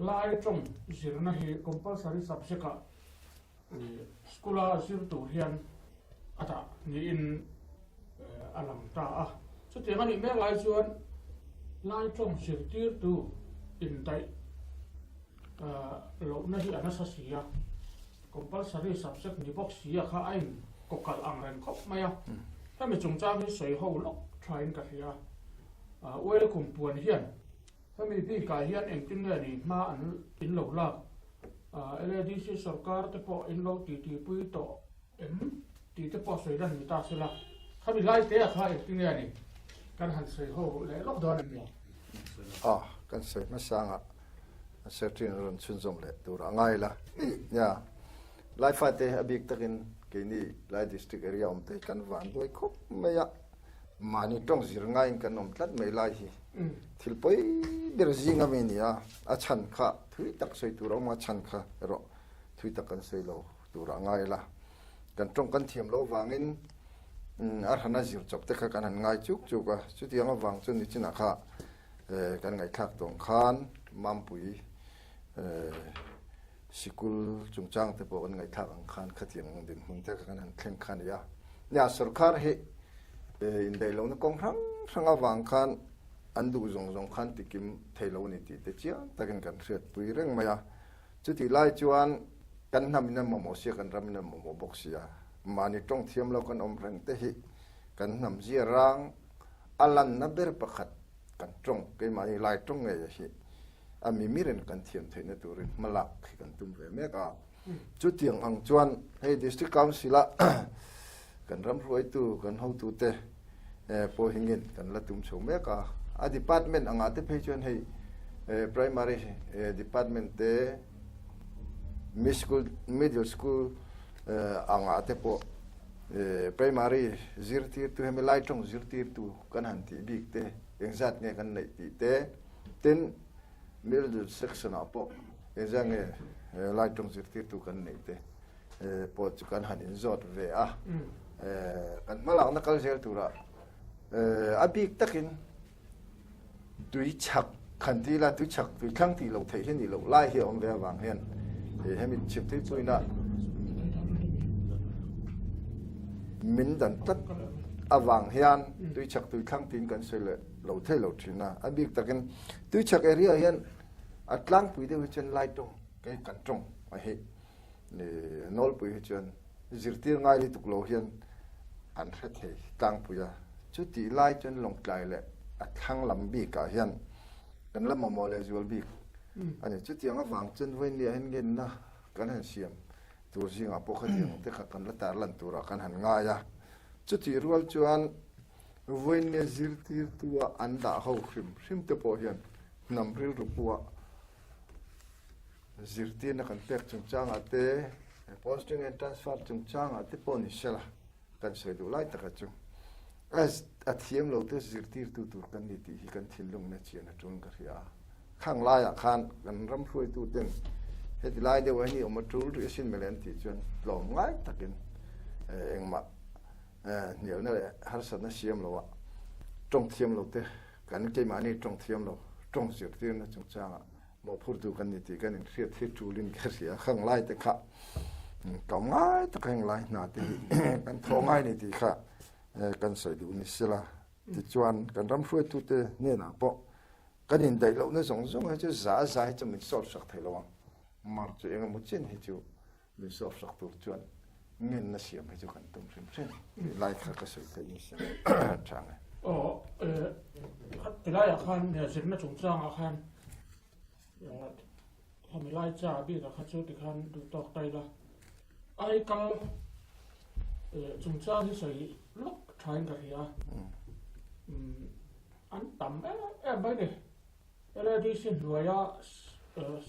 lai trong zirna hi compulsory subject a skula zir tu hian ata ni in alam ta a chu tiang ani me lai chuan lai trong zir tir tu in dai lo na hi ana sa sia compulsory subject ni box sia kha ain kokal ang ren khop maya ta mi chung chang hi soi ho lok train ka hia wel kum puan hian ta mi bi ka hian eng tin le ni ma an in lo la LDC sarkar te po in lo ti pui to ti te po soi ran ni ta sela kha mi lai te kha eng tin le ni kan han soi ho le lok don ni kan soi ma sanga certain ron chun zom le tur angai la ya lai fa te abik takin ke ni lai district area om te kan van doi khop meya mani tong zir ngai kan om tlat mai lai hi thil poi der zinga me ni a chan kha thui tak soi tur ma chan kha ro thui tak kan sei lo tur angai la kan tong kan thiam lo wangin ar hana zir chop te kha kan han ngai chuk chuka chu tianga wang chun ni china kha kan ngai thak tong khan mampui sikul chungchang te po kan ngai thak ang khan khatiang din mun te kan han thleng khan ya sarkar he in dai lo na kong rang awang khan andu zong khan tikim thailo ni ti te chia takin kan hriat pui reng maya chuti lai chuan kan namina momo sia kan ramina momo boxia mani tong thiam lo kan om reng te hi kan nam zia rang alan na ber pakhat kan trong ke mani lai tong nge hi ami miren kan thiam theina turin malak kan tum ve me ka chu tiang ang chuan hey district council a kan ram ruai tu kan ho tu te po hingin kan la tum chho me ka a department anga te phei chuan hey primary department te middle school anga te po primary zirtir tu hem lai tong zirtir tu kan han ti big te exact nge kan nei ti te ten middle section apo ezang lai tong zirtir tu kan nei te po chu kan han in zot ve kan malang na kal zel tura abik takin tui chak khan ti la tui chak tui khang ti lo thei hian ni lo lai hi om ve wang hian hemin chip ti puina min dan tat awang hian tui chak tui khang tin kan sele lo thei lo thina abik takin tui chak area hian atlang pui de chen lai tong ke kan tong a he nol pui chen zirtir ngai li tuklo hian an kha thei tang puya chu ti lai chen long tlai le a thang lam bi ka hian kan lam mo le zual bi ani chu ti anga wang chen voin ni hen gen na kan han siam tur singa po kha tiang te kha kan la tar lan tura kan han nga ya chu ti rual chuan voin ne zirtir tua anda ho hrim te po hian nam ril ru puwa zirtir na kan pek chung chang ate posting and transfer chung chang ate po ni sela kan sei du lai ta ka chu as athiam lo te zirtir tu tur kan ni ti hi kan thilung na chian atun ka ria khang lai a khan kan ram hloi tu ten he ti lai de wa ni om tur ri sin melen ti chuan lom ngai takin engma nial na har sa na siam lo wa trong thiam lo te kan ke ma ni trong thiam lo trong zirtir na chung chang a mo phur tu kan ni ti kan in riat hi tulin ka ria khang lai te kha ka ngai ta khang lai na ti kan tho ngai ni ti kha kan sai du ni sila ti chuan kan ram hloi tu te ne na po kan in dai lo na zong zong ha chu za cho min sol sak thai lo mar chu eng mu chen hi chu min sol sak tu chuan ngin na siam hi chu kan tum rim chen lai kha ka sai ta ni siam chang ti lai a khan ne zir na chung chang a khan hami lai cha bi ka kha chu ti khan du tok tai la ai kal chung chang hi sai lok thain ka ria an tam bai de ele di sin ruaya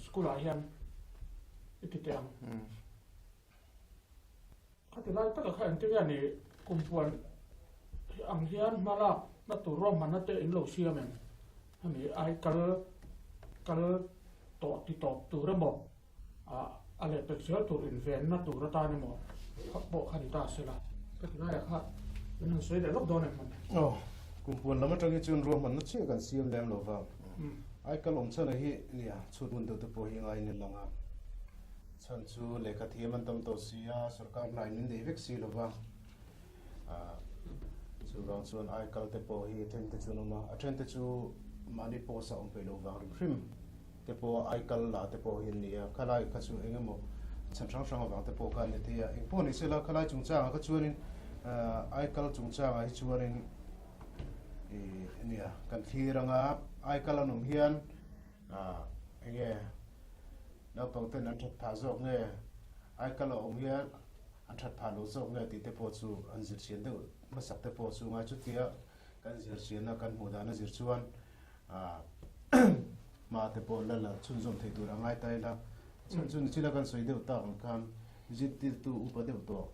school a hian ti tiang khati lai ta ka khan ti ya ni kumpuan ang hian mala na tu rom man na te in lo siamen hami ai kal to ti to tu ramo ale pe sel tu in ven na tu ra ta ni mo bo khani ta sela ka ti lai kha nên suy để lốc đôi này mình cùng buồn lắm trong cái chuyện ruộng mình nó chưa cần xiêm đem lộ vào ai cái lồng chân này hi nè chút buồn từ từ bồi hiện ai nên lòng à chân chú lấy cái thiêm anh tâm tổ xia sở cảm lại nên để việc xì lộ vào chú vào chuan ai cái từ bồi hi trên từ chú nó mà trên từ chú mà đi bồi sao ông phải lộ vào phim từ bồi ai cái là từ bồi hiện nè cái lại cái chú anh em một chân sáng sáng vào từ bồi cái này thì anh bồi này sẽ là cái lại chúng ta cái chú nên ai kal chung cha ai chuarin nia kan thiranga ai kal anum hian enge na pawten an that pha zawk nge ai kal om hian an that pha lo zawk nge ti te po chu an zir chian de masak te po chu nga chu tia kan zir chian na kan mu da na zir chuan ma te po la chun zom thei tur angai tai la chun chila kan soi deu ta kan zit ti tu upa deu to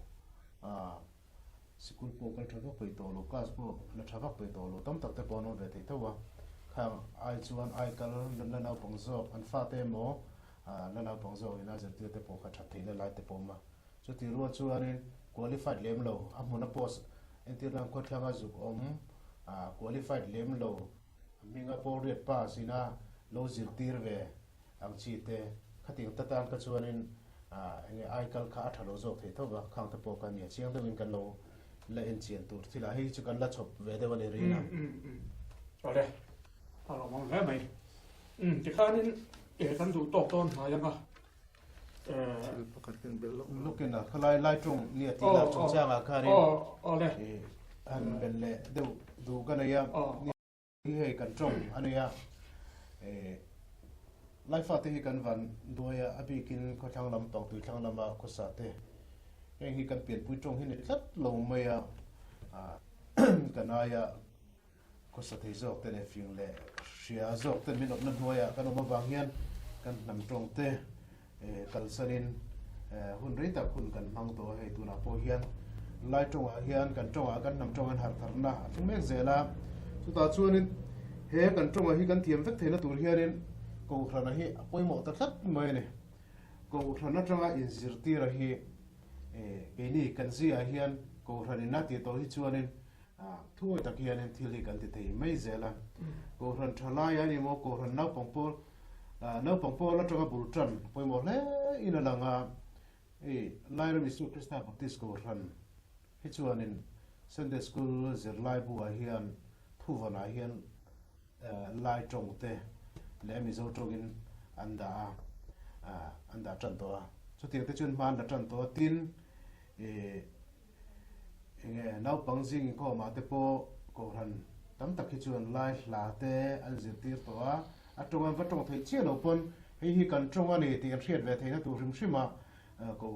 school po kal thawak pai to lo class po na thawak pai to lo tam tak te pon ve thei tawa khang ai chuan ai kal na na pongzo an fa te mo na na pongzo ina zer te po kha that theina lai te po ma chu ti ro chuan qualified lem lo amuna post entirang ko thanga zu om qualified lem lo minga po ret pa sina lo zir tir ve ang chi te khating tatan ka chuan in enge ai kal kha thalo zo thei tawa khang te po ka ni chiang de win kan lo la en chian tur thila hi chu kan la chop ve de wale rina rồi mong nghe mày thì khan nên kan du tok ton ha yang a pakatin bel lukin na khalai lai trung ni ti la chung chang a kha ni le an ben le deu du kan ya ni he kan trong ania lai fa te hi kan van doya abi kin ko thang lam tong tu thang lam ko sa te cái hi kan pian pui trong hi ne tlat lo mai kanaya ko sa thei zok te ne fiang le ria zok te min op na hnoya kan oma wang hian kan nam trong te kal sanin hun rei tak hun kan mang to hei tu na po hian lai trong a hian kan trong a kan nam trong an har tharna thung mek zela chu ta chuanin he kan trong a hi kan thiam vek theina tur hianin ko khrana hi poimo ta tlat mai ne ko khrana tanga in zirti ra hi ni kan zia hian ko rani na ti to hi chuanin thuai tak hianin thili kan ti thei mai zela ko ran thala ya ni mo ko ran nau pongpol la tanga bultran poimo le ina langa laira misu krista baptist ko ran hi chuanin sunday school zir lai bu a hian thuvana hian lai tong te le mi zo togin anda chan to chu ti te chun man la chan to tin nghe nấu bằng riêng có mà tế po có hẳn tấm tắc khi chuồn lai là tế ăn diệt tiệt toa trong anh vẫn trong thấy chia đầu pon hi cần trong anh này thì anh thiệt về thấy nó tụ rừng xí mà có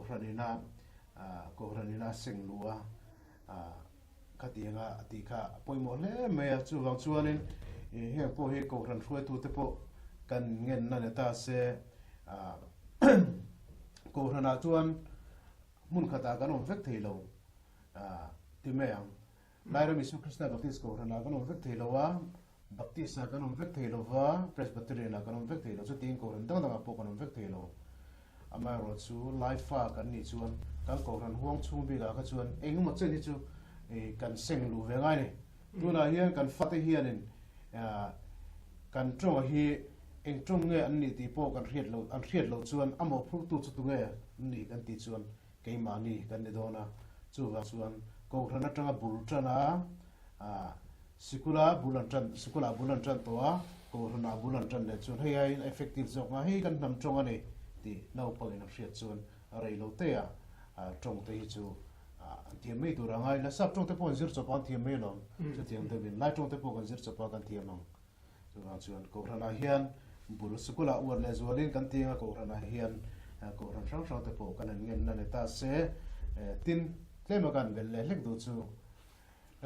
hẳn na sinh lúa cái tiếng thì cả bôi mỏ lẽ mẹ chú vàng chuồn nên hiện po hi có hẳn xuôi tụ tế po cần nghe nên ta sẽ có hẳn na chuồn muốn khát ta cái nó vết thì lâu thì mẹ lai ram Isu Krishna Baptist ko rana kan vek thei lowa Baptist kan vek thei lowa Presbyterian kan vek thei lo chu tin ko ran dang dang apo kan vek thei lo ama ro chu life fa kan ni chuan kan ko ran huang chung bi ga ka chuan eng ma chen hi chu kan seng lu ve ngai ni tu na hian kan fa te hian in kan tro hi eng trong nge an ni ti po kan riat lo chuan amo phur tu chu tu nge ni kan ti chuan ke ma ni kan ni dona chu wa chuan ko rana tanga bul tana sikula bulan tran towa ko rana bulan tran le chun hei effective jok nga hei kan nam chong ani ti nau pa ina hriat chun rei lo te a trong te hi chu thiam mei tu rangai la sap trong te pon zir chopan thiam mei lo chu thiam te bin lai trong te pon kan zir chopa kan thiam lo chu ran chuan ko rana hian bul sikula ur le zualin kan tinga ko rana hian ko ran sang te po kan ngen na le ta se tin tlema kan vel le lek du chu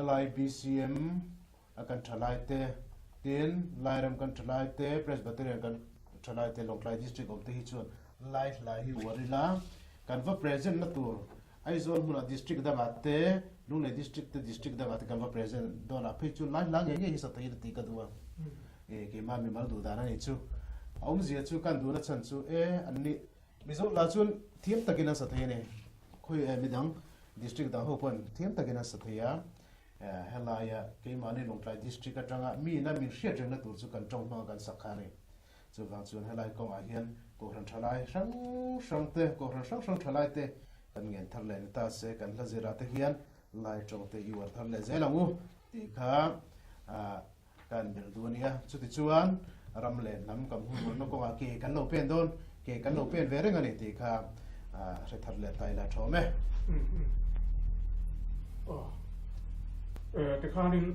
LIBCM akan thalai te tin lairam kan thalai te Presbyterian kan thalai te Longlai district of te hi chuan lai hi warila kan va present na tur aizol huna district da te lune district da kan va present dona phe chu lai lang nge hi sa tai ti ka duwa ke ma mi mal du da na ni chu aum zia chu kan du na chan chu anni mizo la chun thiam takina sa thai ne khoi midang district da hopon thiam takina sa thaya helaya ke mani Longlai district atanga mi na mi hriat reng na tur chu kan tong ma kan sakhani chu wang chuan helai kong a hian ko ran thalai sang thalai te kan ngen thar le ta se kan la zira te hian lai tong te yuar thar le zelangu ti kha kan bil duania chu ti chuan ram le nam kam hu no ko a ke kan lo pen don ke kan lo pen ve reng ani ti kha se thar le tai la thome cái khả năng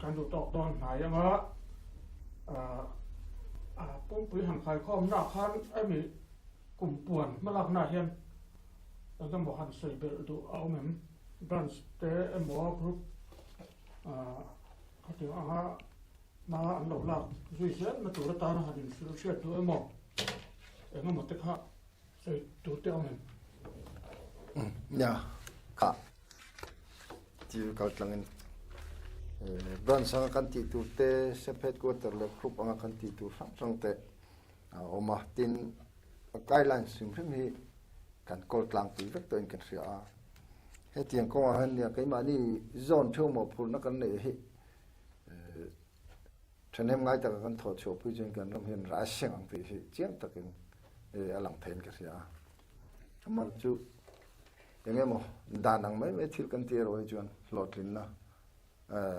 การดูตอกตอนไหนยังวะปุ่มปุ๋ยหันไข่ข้อมหน้าคันไอ้มีกลุ่มป่วนมาลักหน้าเฮียนแล้วก็บอกหันใส่เบลดูเอาเหมือนบรันส์เตะหมอกรุ๊ปเขาถึงมาอันหลอกลักสุดเสียมาตัวตาหน้าหันสุดเสียตัวหมอกงั้นหมดที่ข้าใส่ตัวเต้าเหมือนเนี่ยค่ะที่เขาตั้งบ้านสังกันติตูเตเซเพตกูเตอร์เล็กครุปอังกันติตูสังเตออกมาตินไกด์ไลน์สิ่งที่มีการกดกลางตีเวกตัวเองกันเสียให้เตียงก็ว่าเนี่ยไอ้มานี่โซนเชื่อมพูดนักกันเลยฉันเห็นง่ายแต่กันถอดโฉบพูดจริงกันน้ำเห็นร้ายเสียงตีเจียงตะกินหลังเทนกันเสียมันจุยังไงมั้งดานังไม่ทิลกันตีเราไอ้จวนหลอดลิ้นนะ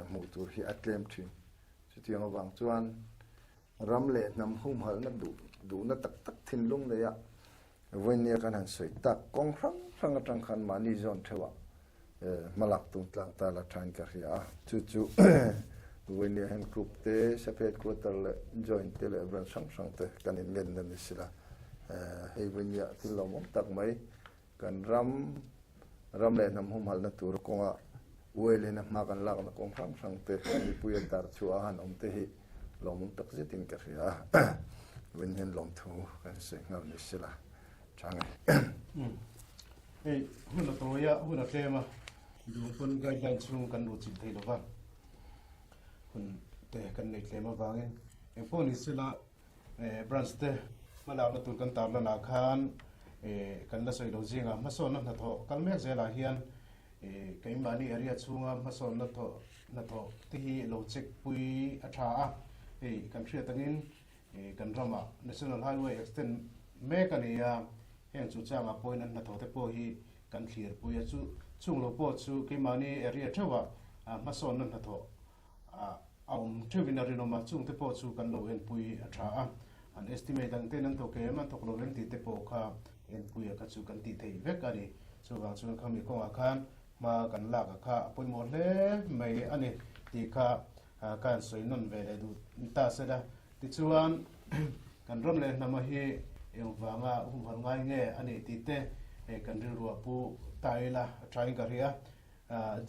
หมู่ตัวที่อัดเต็มทีสุดที่เราวางจวนรำเละนำหุ้มหัวนับดูนับตักทิ้งลงเลยอะวันนี้กันหันสวยตักกองรังจังขันมานี่จอนเทวะมาหลักตรงกลางตาละทานกันเสียจู่วันนี้เห็นกลุ่มเตะเสพติดกูตะเลยจอยเตะเลยบรันสังเตะกันเงินนั่นสิละให้วันนี้ที่เรามองตักไหมกันรำเละนำหุ้มหัวนับตัวกงอ่ะเวลามากันลักนักองสังเตะมีผู้ยันตาชัวหันอมเตะลงมุงตักเจตินกันเสียวันนี้ลงทูกันเสียงเอานี่สิละช่างเฮ้ยหุ่นละตัวยะหุ่นละเทมาดูคนไกลๆช่วงกันดูจิตที่เราฟังหุ่นเตะกันในเทมาฟังเองพวกนี้สิละบรันสเตมาแล้วมาตุนกันตามละนาคารกันละสวยดูจริงอ่ะมาสอนนั่นนะทอกันแม่เจลาเฮียนไกมานี่เรียช่วงมาสอนนั่นทอที่โลจิกปุยอัฐากันเชื่อตั้งอินกันรำอ่ะ National Highway Extendแม่กันเนี่ยเห็นจุดจ้างอ่ะปอยนั่นนะทอแต่ปอยกันเคลียร์ปุยช่วงโลปอช่วงไกมานี่เรียเท่าว่ามาสอนนั่นนะทอเอาเทวินารีโนมาช่วงแต่ปอช่วงกันโลเห็นปุยอัฐาอัน estimate ตั้งแต่นั้นตัวเกมันตกโลเห็นตีแต่ปอค่ะเห็นปุยกับช่วงกันตีเทยเวกกันนี่ chu wang chuan khami ko khan ma kan la ka kha poi mo hle mai ani ti kha kan soi non ve le du ta se da ti chuan kan rom le na ma hi eng wanga hum har ngai nge ani ti te kan ri ru pu tai la trying ka ria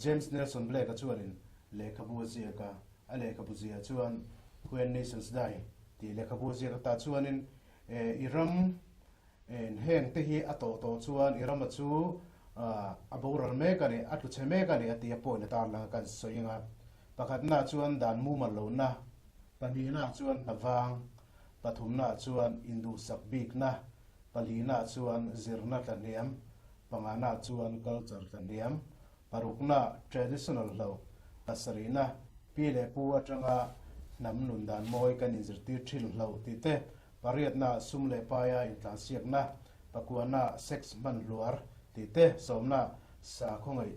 James Nelson Blake ka chuan in le khabu zia ka ale khabu zia chuan When Nations Die ti le khabu zia ka ta chuan in iram en heng te hi ato to chuan iram chu aborar me ka ni atu che me ka ni ati po ne tar la kan soinga pakhat na chuan dan mu mal lo na pani na chuan awang pathum na chuan indu sak bik na pali na chuan zirna taniam pangana chuan culture taniam parukna traditional lo pasarina pile pu atanga nam nun dan moi kan inzirti thil lo ti te pariat na sumle paya in tlansiak na pakuana sex man luar ti te somna sa khongai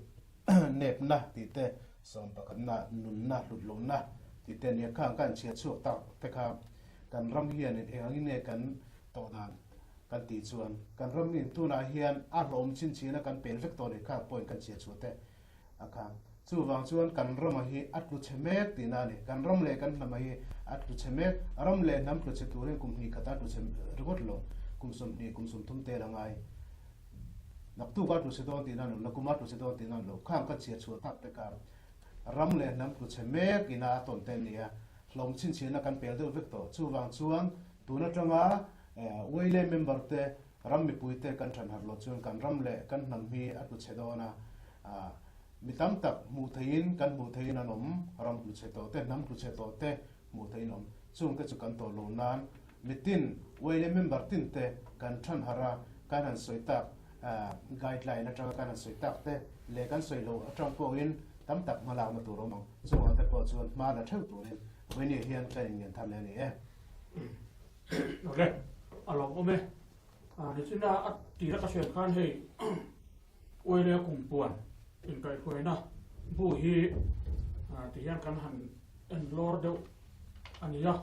nep na ti te som pakatna nun na hlut na ti te ne khang kan chia chu ta te kha kan ram hian in engin ne kan to dan kan ti chuan kan ram in tu na hian a hlom chin china kan pel vek to ne kha point kan chia chu te akha chu wang chuan kan ram hi atlu chemek ti na ni kan ram le kan nam hi atlu chemek ram le nam tlu che tu re kum ni khata tu chem regot lo kum som ni kum som thum te rangai nak tu ka tu se don ti na no nakuma tu se don ti na lo khang ka chia chu tak te ka ram le nam tlu chemek ina ton te ni a hlom chin china kan pel do vek to chu wang chuan tu na tanga weile member te ram mi pui te kan than har lo chuan kan ram le kan nam hi atlu che do na mitam tak mu thein kan mu thein anom ram tu che to te nam tu che to te mu thein om chung te chu kan to lo nan mitin weile member tin te kan than hara kan an soi tak guideline atang kan an soi tak te le kan soi lo atang ko in tam tak mala ma tu ro mong chung an te ko chuan ma na thau tu len we ni hian tla in tham le ni okay along ome ni china ti ra ka shen khan hei weile kumpuan in kai khoi na bu hi ti hian kan han en lor deuh ania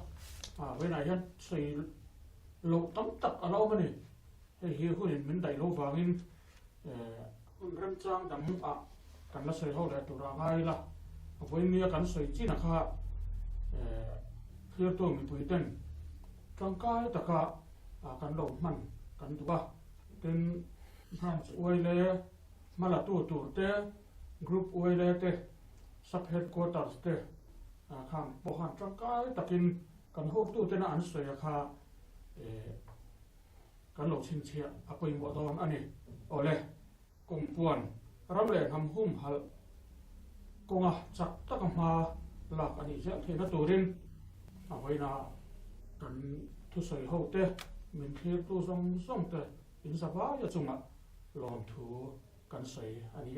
when I had sei lo tam tak alo mani hei hi hunin min dai lo wangin hun rem chang dam kan la sei ho le tu ra ngai la when nia kan sei china kha khir to mi pui ten tang kai ta ka kan lo man kan tu ba ten han weile mala tu te group oile te sub headquarters te khang pohan tangkai takin kan ho tu te na an soya kha kan lo chin chia apoi mo don ani ole kumpuan ramle ham hum hal konga chak tak ma la ani ja thena turin ahoina kan thu soi ho te min thir tu song te in sa ba ya chunga lom thu kan sei ani